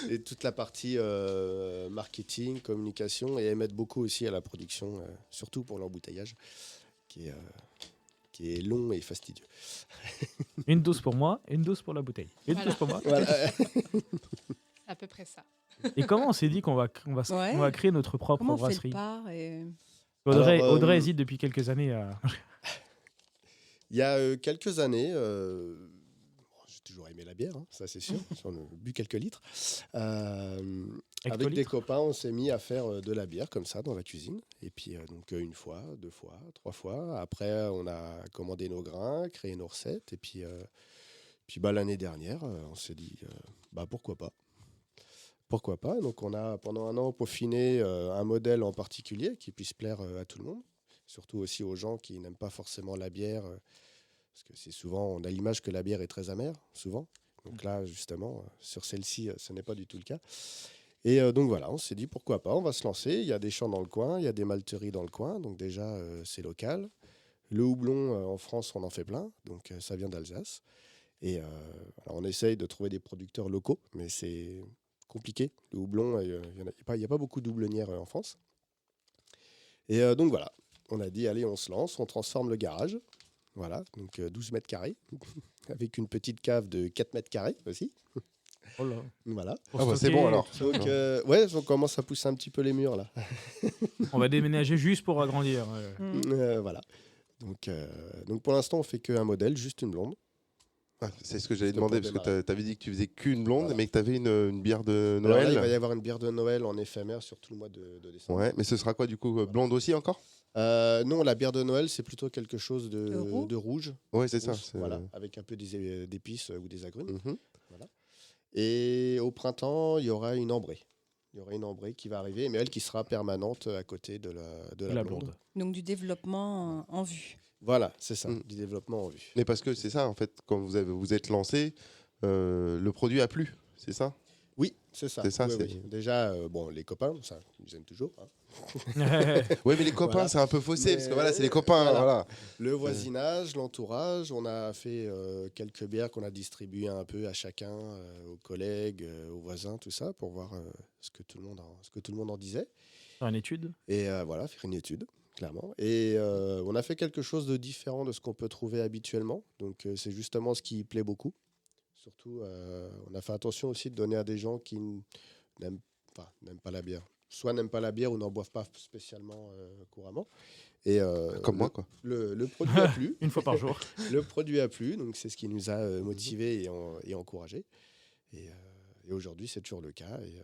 Et toute la partie marketing, communication, et elle m'aide beaucoup aussi à la production, surtout pour l'embouteillage, qui est long et fastidieux. Une dose pour moi, une dose pour la bouteille. Une dose pour moi. Voilà. À peu près ça. Et comment on s'est dit qu'on va créer notre propre brasserie ? Audrey hésite depuis quelques années à... Il y a quelques années, j'ai toujours aimé la bière, ça c'est sûr, on a bu quelques litres. Avec des copains, on s'est mis à faire de la bière comme ça dans la cuisine. Et puis donc 1 fois, 2 fois, 3 fois. Après, on a commandé nos grains, créé nos recettes. Et puis l'année dernière, on s'est dit, pourquoi pas ? Pourquoi pas ? Donc on a pendant 1 an peaufiné un modèle en particulier qui puisse plaire à tout le monde. Surtout aussi aux gens qui n'aiment pas forcément la bière, parce que c'est souvent, on a l'image que la bière est très amère, souvent. Donc là, justement, sur celle-ci, ce n'est pas du tout le cas. Et donc voilà, on s'est dit pourquoi pas, on va se lancer. Il y a des champs dans le coin, il y a des malteries dans le coin, donc déjà, c'est local. Le houblon, en France, on en fait plein, donc ça vient d'Alsace. Et alors on essaye de trouver des producteurs locaux, mais c'est compliqué. Le houblon, il n'y a pas beaucoup de houblonnières en France. Et donc voilà. On a dit, allez, on se lance, on transforme le garage. Voilà, donc 12 mètres carrés, avec une petite cave de 4 mètres carrés aussi. Oh là. Voilà. C'est bon alors. Donc, on commence à pousser un petit peu les murs là. On va déménager juste pour agrandir. Voilà. Donc pour l'instant, on fait qu'un modèle, juste une blonde. C'est ce que j'allais demander, parce que tu avais dit que tu faisais qu'une blonde, mais que tu avais une bière de Noël. Là, il va y avoir une bière de Noël en éphémère sur tout le mois de décembre. Ouais, mais ce sera quoi du coup, blonde aussi encore ? Non, la bière de Noël, c'est plutôt quelque chose de rouge. Ouais, c'est ça. Voilà, avec un peu d'épices ou des agrumes. Voilà. Et au printemps, il y aura une ambrée. Il y aura une ambrée qui va arriver, mais elle qui sera permanente à côté de la blonde. Donc du développement en vue. Voilà, c'est ça, du développement en vue. Mais parce que c'est ça, en fait, quand vous êtes lancé, le produit a plu, c'est ça ? Oui, c'est ça. C'est ça, Oui, c'est- oui. Déjà, les copains, ça, ils nous aiment toujours. Hein. Oui, mais les copains, Voilà. c'est un peu faussé, parce que Mais- voilà, c'est les copains. voilà. Voilà. Le voisinage, l'entourage, on a fait quelques bières qu'on a distribuées un peu à chacun, aux collègues, aux voisins, tout ça, pour voir ce que tout le monde en disait. Faire une étude. Et voilà, faire une étude, clairement. Et on a fait quelque chose de différent de ce qu'on peut trouver habituellement. Donc c'est justement ce qui plaît beaucoup. Surtout, on a fait attention aussi de donner à des gens qui n'aiment pas la bière. Soit n'aiment pas la bière ou n'en boivent pas spécialement couramment. Et, Comme moi, quoi. Le produit a plu. Une fois par jour. Le produit a plu, donc c'est ce qui nous a motivés et encouragés. Et aujourd'hui, c'est toujours le cas. Et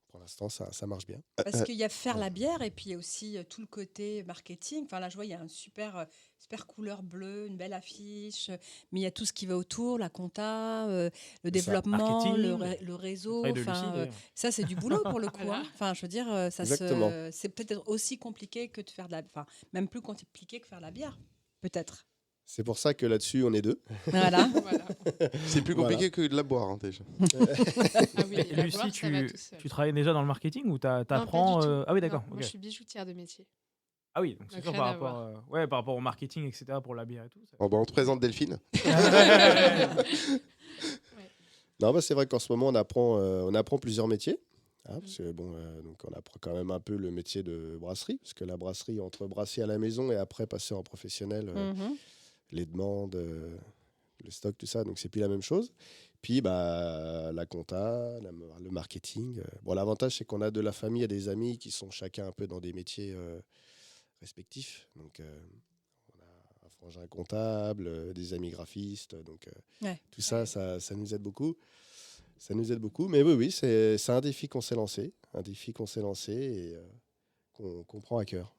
pour l'instant, ça marche bien. Parce qu'il y a faire la bière et puis il y a aussi tout le côté marketing. Enfin là, je vois, il y a une super couleur bleue, une belle affiche, mais il y a tout ce qui va autour, la compta, le développement, Marketing, le réseau. travail de Enfin, Lucie, d'ailleurs. ça, c'est du boulot pour le coup. Voilà. Hein. Enfin, je veux dire, Exactement. c'est peut-être aussi compliqué que de faire de la... Enfin, même plus compliqué que faire la bière, peut-être. C'est pour ça que là-dessus, on est deux. Voilà. Voilà. C'est plus compliqué que de la boire, hein, déjà. Ah oui, Et la Lucie, boire, ça va tout seul. tu travailles déjà dans le marketing ou Non, t'apprends pas du tout. Ah oui, d'accord. Non, moi, ok. je suis bijoutière de métier. Ah oui, donc c'est Donc, sûr rien par à rapport, par rapport au marketing, etc., pour la bière et tout. ça- Oh, bah, on te présente Delphine. Non, c'est vrai qu'en ce moment, on apprend plusieurs métiers. Hein, parce que, donc on apprend quand même un peu le métier de brasserie, parce que la brasserie, entre brasser à la maison et après passer en professionnel, Mhm. les demandes, le stock, tout ça, donc c'est plus la même chose. Puis la compta, le marketing. L'avantage, c'est qu'on a de la famille et des amis qui sont chacun un peu dans des métiers respectifs. Donc, on a un frangin comptable, des amis graphistes. Donc, tout ça, ça nous aide beaucoup. Ça nous aide beaucoup. Mais oui, c'est un défi qu'on s'est lancé. Et qu'on prend à cœur.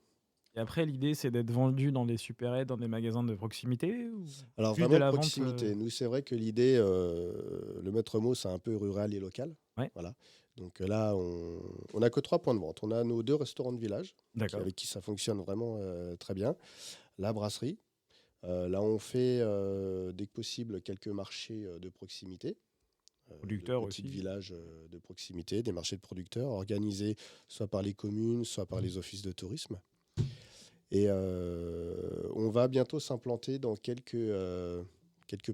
Et après, l'idée, c'est d'être vendu dans des supérettes, dans des magasins de proximité ou... Alors Juste de vraiment la vente, proximité. Nous, c'est vrai que l'idée, le maître mot, c'est un peu rural et local. Ouais. Voilà. Donc là, on n'a que 3 points de vente. On a nos 2 restaurants de village, D'accord. avec qui ça fonctionne vraiment très bien. La brasserie. Là, on fait, dès que possible, quelques marchés de proximité. Producteurs de petits aussi. villages de proximité, des marchés de producteurs organisés soit par les communes, soit par les offices de tourisme. Et on va bientôt s'implanter dans quelques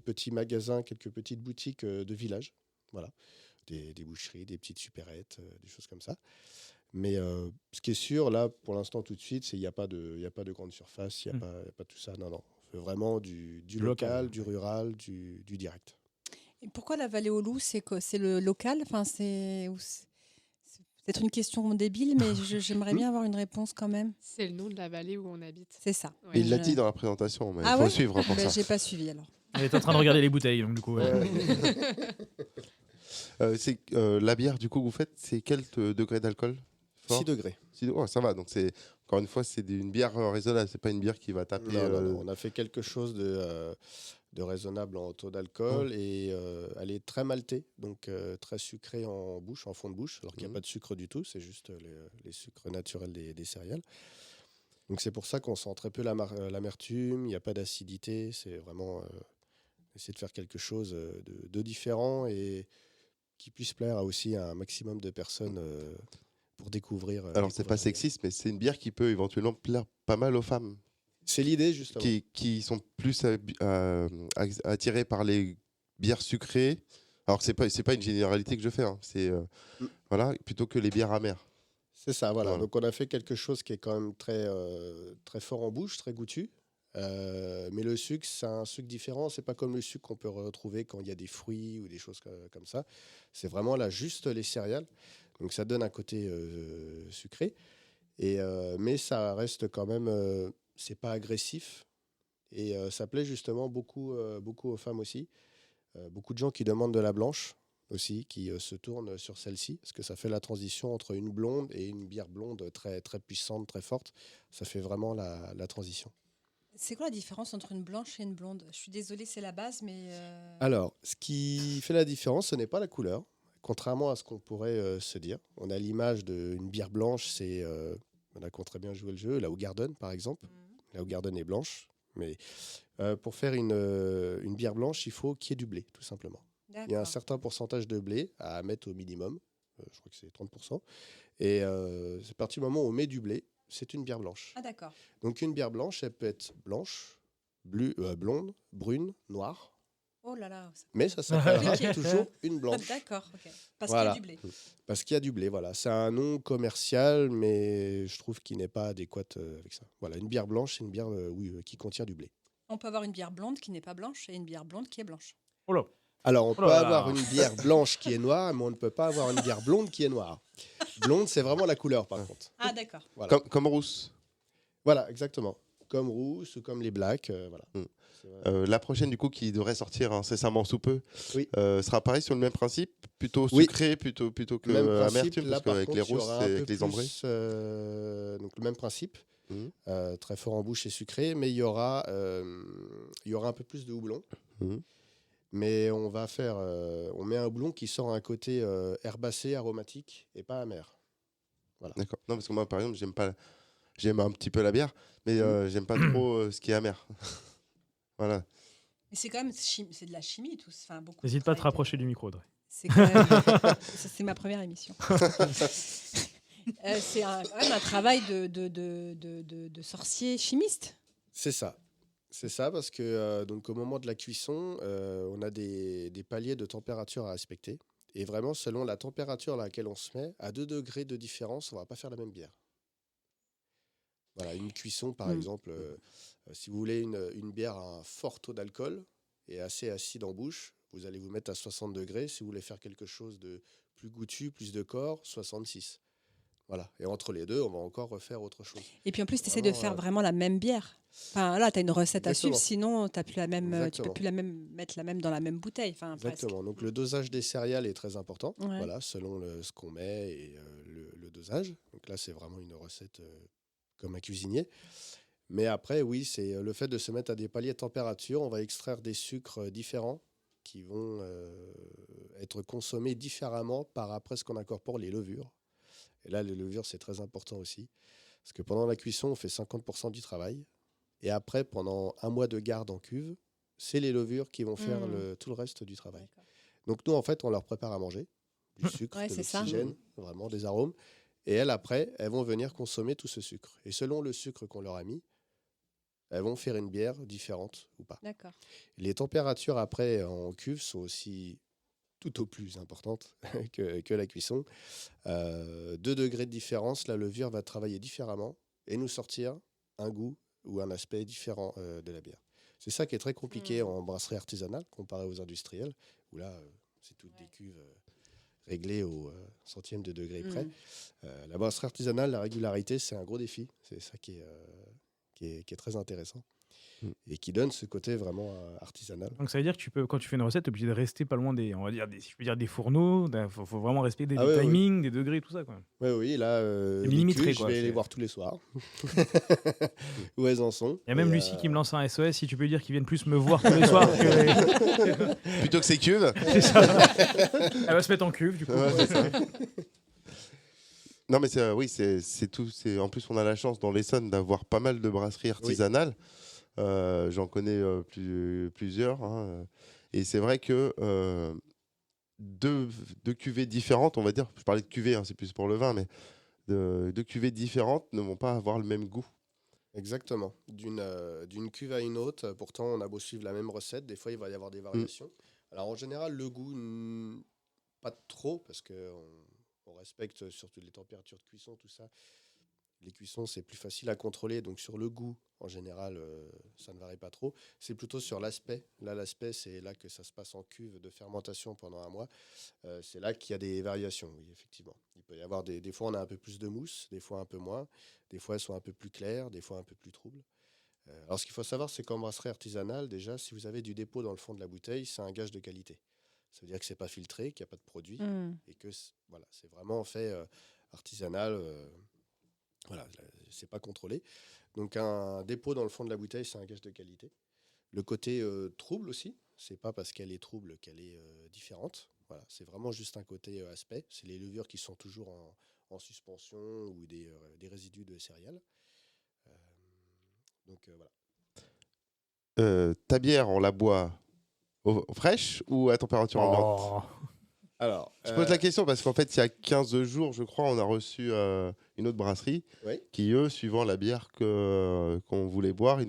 petits magasins, quelques petites boutiques de village. Voilà. Des boucheries, des petites supérettes, des choses comme ça. Mais ce qui est sûr, là, pour l'instant, tout de suite, c'est qu'il n'y a pas de grande surface, il n'y a pas tout ça. Non. On fait vraiment du local, du rural, du direct. Et pourquoi la vallée aux loups, c'est le local? Enfin, c'est peut-être une question débile, mais j'aimerais bien avoir une réponse quand même. C'est le nom de la vallée où on habite. C'est ça. Ouais. Il l'a dit dans la présentation, mais il Ah faut ouais suivre pour Ben, ça. j'ai pas suivi alors. Elle est en train de regarder les bouteilles, donc du coup... La bière, du coup, que vous faites, c'est quel degré d'alcool? 6 degrés. Oh, ça va, donc c'est encore une fois, c'est une bière raisonnable, c'est pas une bière qui va taper. Non. On a fait quelque chose de raisonnable en taux d'alcool et elle est très maltée, donc très sucrée en bouche, en fond de bouche, alors qu'il n'y a pas de sucre du tout, c'est juste les sucres naturels des céréales. Donc c'est pour ça qu'on sent très peu l'amertume, il n'y a pas d'acidité, c'est vraiment essayer de faire quelque chose de différent et qui puisse plaire à aussi un maximum de personnes pour découvrir. Alors c'est pas sexiste, mais c'est une bière qui peut éventuellement plaire pas mal aux femmes. C'est l'idée justement. Qui sont plus attirées par les bières sucrées. Alors c'est pas une généralité que je fais, hein. C'est voilà, plutôt que les bières amères. C'est ça, voilà. Donc on a fait quelque chose qui est quand même très très fort en bouche, très goûtu. Mais le sucre, c'est un sucre différent. C'est pas comme le sucre qu'on peut retrouver quand il y a des fruits ou des choses comme ça. C'est vraiment là juste les céréales. Donc ça donne un côté sucré. Mais ça reste quand même, c'est pas agressif. Et ça plaît justement beaucoup aux femmes aussi. Beaucoup de gens qui demandent de la blanche aussi, qui se tournent sur celle-ci, parce que ça fait la transition entre une blonde et une bière blonde très, très puissante, très forte. Ça fait vraiment la transition. C'est quoi la différence entre une blanche et une blonde? Je suis désolée, c'est la base, mais... Alors, ce qui fait la différence, ce n'est pas la couleur, contrairement à ce qu'on pourrait se dire. On a l'image d'une bière blanche, c'est... on a très bien joué le jeu, la Hoegaarden par exemple. La Hoegaarden est blanche, mais pour faire une bière blanche, il faut qu'il y ait du blé, tout simplement. Il y a un D'accord. certain pourcentage de blé à mettre au minimum. Je crois que c'est 30%. Et c'est à partir du moment où on met du blé, c'est une bière blanche. Ah d'accord. Donc une bière blanche, elle peut être blanche, blonde, brune, noire. Oh là là. Mais ça s'appellera Compliqué. toujours une blanche. D'accord. Ok. Parce Voilà. qu'il y a du blé. Parce qu'il y a du blé, voilà. C'est un nom commercial, mais je trouve qu'il n'est pas adéquat avec ça. Voilà, une bière blanche, c'est une bière qui contient du blé. On peut avoir une bière blonde qui n'est pas blanche et une bière blonde qui est blanche. Oh là. Alors, on Oh peut là là. avoir une bière blanche qui est noire, mais on ne peut pas avoir une bière blonde qui est noire. Blonde, c'est vraiment la couleur, par contre. Ah d'accord. Voilà, Comme rousse. voilà exactement. Comme rousse ou comme les blacks, voilà. La prochaine, du coup, qui devrait sortir incessamment sous peu, Oui. sera pareil sur le même principe, plutôt Oui. sucré, plutôt que Même principe, amertume, là, parce par qu'avec contre, les il y rousses aura un et peu avec les ambrés. donc le même principe, Mhm. très fort en bouche et sucré, mais il y aura un peu plus de houblon. Mhm. Mais on met un houblon qui sort un côté herbacé, aromatique et pas amer. Voilà. D'accord. Non, parce que moi, par exemple, j'aime un petit peu la bière, mais j'aime pas trop ce qui est amer. Voilà. Mais c'est quand même c'est de la chimie tout. Enfin beaucoup. N'hésite pas à te rapprocher du micro, Audrey. C'est quand même. C'est ma première émission. C'est quand même un travail de sorcier chimiste. C'est ça. C'est ça parce que donc au moment de la cuisson, on a des paliers de température à respecter. Et vraiment, selon la température à laquelle on se met, à 2 degrés de différence, on ne va pas faire la même bière. Voilà, une cuisson, par exemple, si vous voulez une bière à un fort taux d'alcool et assez acide en bouche, vous allez vous mettre à 60 degrés. Si vous voulez faire quelque chose de plus goûtu, plus de corps, 66. Voilà. Et entre les deux, on va encore refaire autre chose. Et puis en plus, tu essaies de faire vraiment la même bière. Enfin, là, tu as une recette à suivre, sinon tu peux plus mettre la même dans la même bouteille. Enfin, exactement. presque. Donc le dosage des céréales est très important, Ouais. voilà, selon ce qu'on met et le dosage. Donc là, c'est vraiment une recette comme un cuisinier. Mais après, oui, c'est le fait de se mettre à des paliers de température. On va extraire des sucres différents qui vont être consommés différemment par après ce qu'on incorpore, les levures. Et là, les levures, c'est très important aussi. Parce que pendant la cuisson, on fait 50% du travail. Et après, pendant un mois de garde en cuve, c'est les levures qui vont faire tout le reste du travail. D'accord. Donc nous, en fait, on leur prépare à manger. Du sucre, Ouais, de c'est ça. l'oxygène, vraiment des arômes. Et elles, après, elles vont venir consommer tout ce sucre. Et selon le sucre qu'on leur a mis, elles vont faire une bière différente ou pas. D'accord. Les températures après en cuve sont aussi tout au plus importantes que la cuisson. 2 degrés de différence, la levure va travailler différemment et nous sortir un goût ou un aspect différent de la bière. C'est ça qui est très compliqué en brasserie artisanale comparé aux industriels, où là, c'est toutes des cuves réglées au centième de degré près. La brasserie artisanale, la régularité, c'est un gros défi. C'est ça qui est très intéressant et qui donne ce côté vraiment artisanal. Donc ça veut dire que quand tu fais une recette, tu es obligé de rester pas loin des, on va dire, des fourneaux. Faut vraiment respecter des timings, des degrés, tout ça. Oui, là, millimétré, je vais les voir tous les soirs. Où elles en sont. Il y a même Lucie qui me lance un SOS. Si tu peux lui dire qu'ils viennent plus me voir tous les soirs Plutôt que ces cuves. C'est ça. Elle va se mettre en cuve, du coup. Ouais, c'est ça. Non, mais c'est tout. En plus, on a la chance dans l'Essonne d'avoir pas mal de brasseries artisanales. J'en connais plusieurs. Hein. Et c'est vrai que deux cuvées différentes, on va dire, je parlais de cuvées, hein, c'est plus pour le vin, mais deux cuvées différentes ne vont pas avoir le même goût. Exactement. D'une cuve à une autre, pourtant on a beau suivre la même recette, des fois il va y avoir des variations. Alors en général, le goût, pas trop, parce qu'on respecte surtout les températures de cuisson, tout ça. Les cuissons, c'est plus facile à contrôler. Donc, sur le goût, en général, ça ne varie pas trop. C'est plutôt sur l'aspect. Là, l'aspect, c'est là que ça se passe en cuve de fermentation pendant un mois. C'est là qu'il y a des variations, oui, effectivement. Il peut y avoir des fois, on a un peu plus de mousse, des fois un peu moins. Des fois, elles sont un peu plus claires, des fois un peu plus troubles. Alors, ce qu'il faut savoir, c'est qu'en brasserie artisanale, déjà, si vous avez du dépôt dans le fond de la bouteille, c'est un gage de qualité. Ça veut dire que ce n'est pas filtré, qu'il n'y a pas de produit et que voilà, c'est vraiment fait artisanal. Voilà, c'est pas contrôlé. Donc un dépôt dans le fond de la bouteille, c'est un gage de qualité. Le côté trouble aussi, c'est pas parce qu'elle est trouble qu'elle est différente. Voilà, c'est vraiment juste un côté aspect. C'est les levures qui sont toujours en suspension ou des résidus de céréales. Donc voilà. Ta bière, on la boit fraîche ou à température ambiante? Oh. Alors, Je pose la question parce qu'en fait, il y a 15 jours, je crois, on a reçu une autre brasserie qui, eux, suivant la bière qu'on voulait boire, ils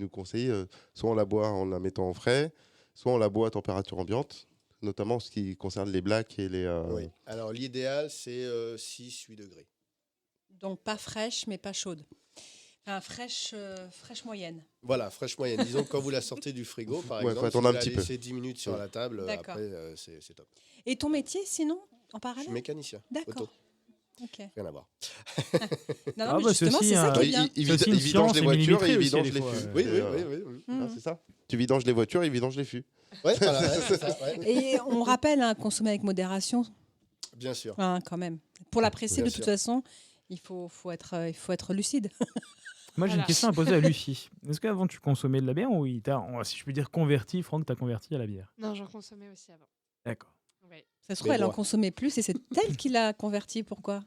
nous conseillaient soit on la boit en la mettant en frais, soit on la boit à température ambiante, notamment en ce qui concerne les blacks et les... Oui. Alors, l'idéal, c'est 6-8 degrés. Donc pas fraîche, mais pas chaude. Enfin, fraîche moyenne. Voilà, fraîche moyenne. Disons que quand vous la sortez du frigo, par exemple, faut si attendre vous un la petit peu. laissez 10 minutes sur la table, D'accord. après, c'est top. Et ton métier, sinon, en Je parallèle? suis mécanicien. D'accord. Auto. Ok. Rien à voir. Non, mais justement, c'est ça qui est bien. Il C'est aussi une vidange science les et voitures et il millimétrée aussi, vidange des les fois, fûts. Oui. C'est ça. Tu vidanges les voitures, il vidange les fûts. Ouais, voilà, c'est ça. Ouais. Et on rappelle, consommer avec modération, Bien sûr. quand même. Pour l'apprécier, Bien de toute sûr. façon, il faut être lucide. Moi, j'ai une Voilà. question à poser à Lucie. Est-ce qu'avant, tu consommais de la bière ou si je peux dire converti, Franck, t'as converti à la bière? Non, j'en consommais aussi avant. D'accord. Ouais. Ça se trouve, Mais elle en moi. consommait plus et c'est elle qui l'a converti. Pourquoi?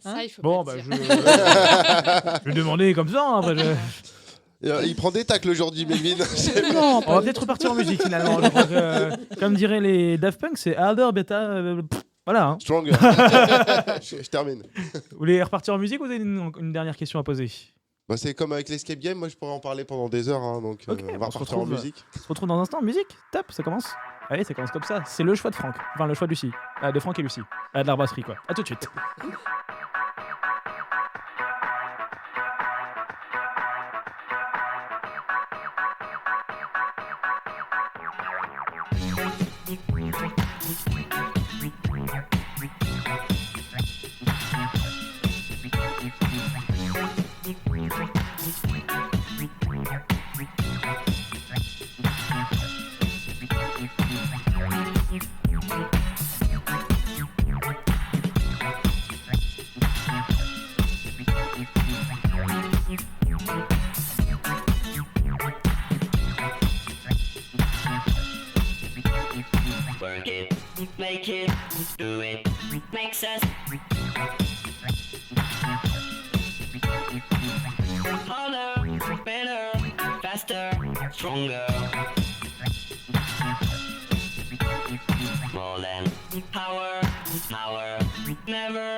Ça, il faut Bon, pas bah, le dire. je vais demander comme ça. Après, Il prend des tacles aujourd'hui, Melvin. Non, on va peut-être repartir en musique finalement. Je crois que, comme diraient les Daft Punk, c'est harder, beta. Voilà. Hein. Stronger. Je termine. Vous voulez repartir en musique ou vous avez une dernière question à poser? Bah, c'est comme avec l'escape game, moi je pourrais en parler pendant des heures, hein, donc Ok, on va on se repartir en retrouve, musique. On se retrouve dans un instant. Musique, top, ça commence. Allez, ça commence comme ça. C'est le choix de Franck. Enfin, le choix de Lucie. De Franck et Lucie. De la brasserie, quoi. À tout de suite. Work it, make it, do it, makes us harder, better, faster, stronger. More than power, never.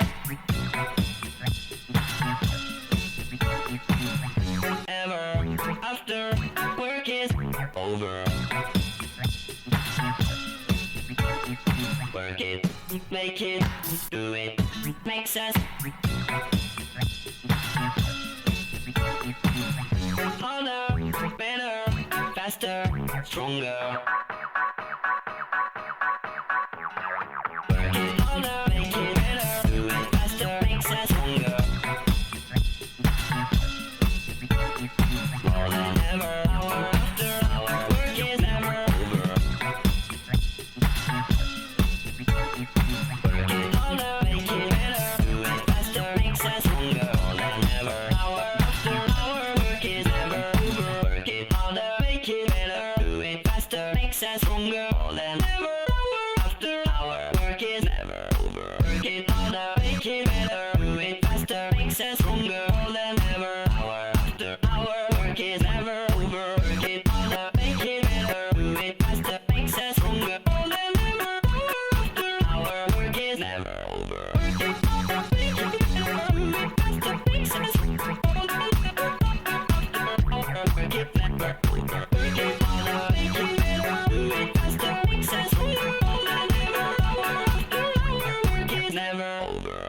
Ever after work is over. Work it, make it, do it, makes us harder, better, faster, stronger. Work it harder, make it better, do it faster, makes us stronger. More than ever, hour after hour, work is never over. Work it harder, make it better, do it faster, makes us stronger. More than ever, hour after hour, work is never over. Work it harder, make it better, do it faster, makes us stronger. More than ever, hour after hour, work is never over. Work it harder, make it better, do it faster, makes us stronger. More than ever, hour after hour, work is never over. Work it harder, make it better, do it faster, makes us stronger. More than ever, hour after hour, work is never over. Work it harder, make it better, do it faster, makes us stronger. More than ever, hour, work it never over. Work it harder, make it better, do it faster, makes us stronger. More than ever, hour after hour, work is never over.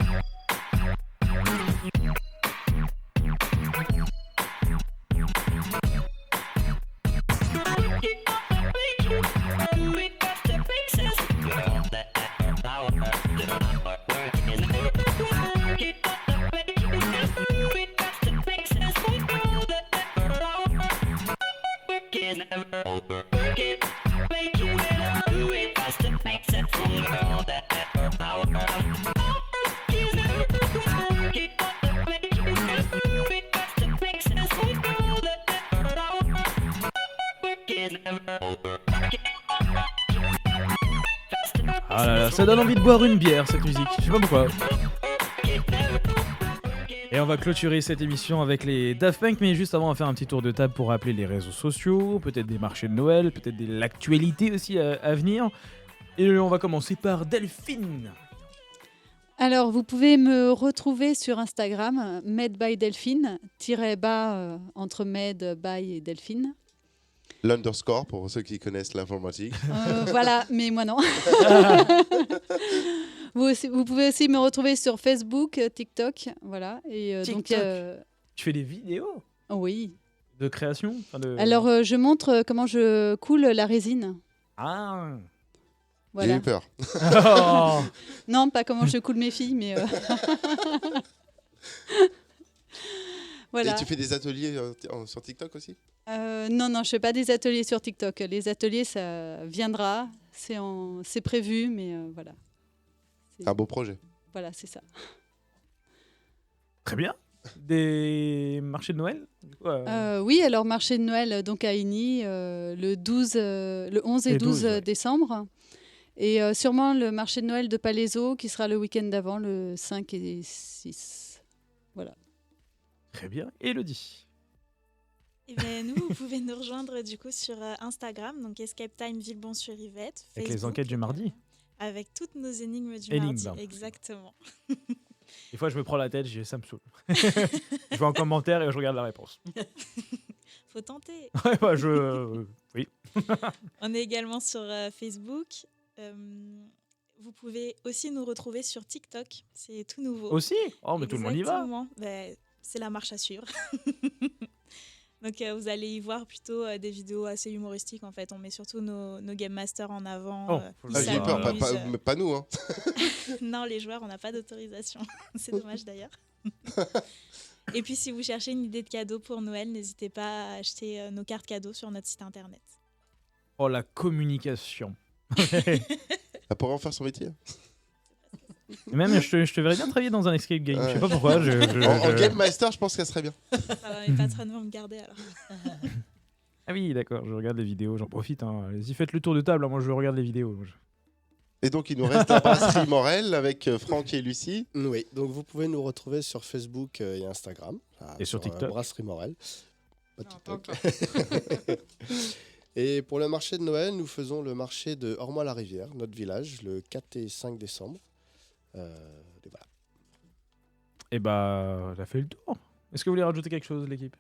Ah là là, ça donne envie de boire une bière cette musique. Je sais pas pourquoi. Et on va clôturer cette émission avec les Daft Punk, mais juste avant, on va faire un petit tour de table pour rappeler les réseaux sociaux, peut-être des marchés de Noël, peut-être de l'actualité aussi à venir. Et on va commencer par Delphine. Alors, vous pouvez me retrouver sur Instagram, Med by Delphine, tiré-bas entre Med, by et Delphine. L'underscore, pour ceux qui connaissent l'informatique. Voilà, mais moi non. Vous pouvez aussi me retrouver sur Facebook, TikTok, voilà. Et TikTok. donc, Tu fais des vidéos oui. de création Alors, je montre comment je coule la résine. Ah. Voilà. J'ai eu peur. Oh. Non, pas comment je coule mes filles, mais voilà. Et tu fais des ateliers sur TikTok aussi? Non, je fais pas des ateliers sur TikTok. Les ateliers, ça viendra, c'est prévu, mais voilà. C'est un beau projet. Voilà, c'est ça. Très bien. Des marchés de Noël Oui, alors marché de Noël donc à Igny, le 11 et 12 décembre. Et sûrement le marché de Noël de Palaiseau qui sera le week-end d'avant, le 5 et 6. Voilà. Très bien. Élodie. Et bien, nous, vous pouvez nous rejoindre du coup sur Instagram, donc Escape Time Villebon-sur-Yvette. Avec les enquêtes du mardi. Avec toutes nos énigmes du Énigmes, mardi, exactement. Des fois, je me prends la tête, ça me saoule. Je vais en commentaire et je regarde la réponse. Faut tenter. Ouais, bah, oui. On est également sur Facebook. Vous pouvez aussi nous retrouver sur TikTok. C'est tout nouveau. Aussi? Oh, mais tout le monde y va. Exactement. C'est la marche à suivre. Donc, vous allez y voir plutôt des vidéos assez humoristiques. En fait, on met surtout nos Game Masters en avant. J'ai eu peur, pas nous. Hein. Non, les joueurs, on n'a pas d'autorisation. C'est dommage d'ailleurs. Et puis, si vous cherchez une idée de cadeau pour Noël, n'hésitez pas à acheter nos cartes cadeaux sur notre site internet. Oh, la communication. Elle pourrait en faire son métier. Et même, je te verrais bien travailler dans un escape game. Je sais pas pourquoi. En Game Master, je pense qu'elle serait bien. Mes patrons vont me garder alors. Ah oui, d'accord, je regarde les vidéos, j'en profite. Allez-y, faites le tour de table, moi je regarde les vidéos. Et donc, il nous reste la brasserie Morel avec Franck et Lucie. Oui, donc vous pouvez nous retrouver sur Facebook et Instagram. Et sur TikTok. Brasserie Morel. Pas TikTok. Et pour le marché de Noël, nous faisons le marché de Ormois-la-Rivière, notre village, le 4 et 5 décembre. Et voilà. Et bah, on a fait le tour. Est-ce que vous voulez rajouter quelque chose, l'équipe?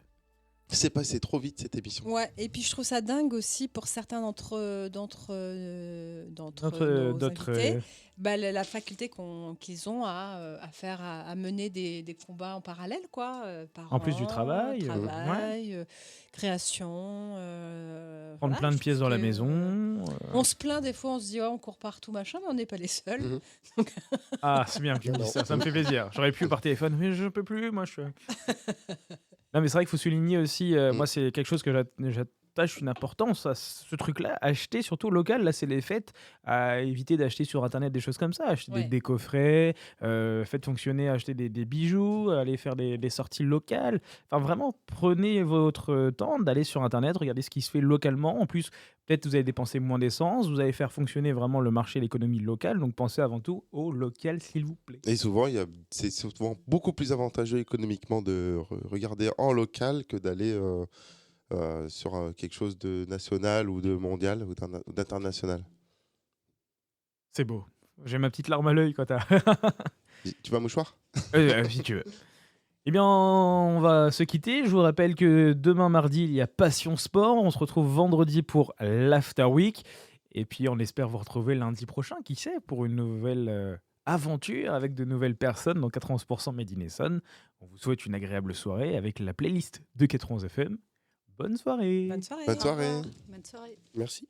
C'est passé trop vite cette émission. Ouais, et puis je trouve ça dingue aussi pour certains d'entre nos invités, la faculté qu'ils ont à mener des combats en parallèle, quoi. En plus du travail, création. Prendre plein de pièces dans la maison. On se plaint des fois, on se dit on court partout, machin, mais on n'est pas les seuls. Ah, c'est bien que tu me dises ça, ça me fait plaisir. J'aurais pu par téléphone, mais je peux plus, moi je... Non, mais c'est vrai qu'il faut souligner aussi, moi c'est quelque chose que j'attache une importance à ce truc-là, acheter surtout local, là c'est les fêtes, à éviter d'acheter sur internet des choses comme ça, acheter des coffrets, faites fonctionner, acheter des bijoux, aller faire des sorties locales, enfin vraiment prenez votre temps d'aller sur internet, regardez ce qui se fait localement, en plus peut-être vous allez dépenser moins d'essence, vous allez faire fonctionner vraiment le marché, l'économie locale, donc pensez avant tout au local s'il vous plaît. Et souvent, c'est souvent beaucoup plus avantageux économiquement de regarder en local que d'aller sur quelque chose de national ou de mondial ou d'international. C'est beau. J'ai ma petite larme à l'œil quand t'as... Tu veux un mouchoir? Si tu veux. Eh bien, on va se quitter. Je vous rappelle que demain mardi, il y a Passion Sport. On se retrouve vendredi pour l'After Week. Et puis, on espère vous retrouver lundi prochain, qui sait, pour une nouvelle aventure avec de nouvelles personnes dans 91% Made in Essonne. On vous souhaite une agréable soirée avec la playlist de 91 FM. Bonne soirée. Bonne soirée. Bonne soirée. Bonne soirée. Merci.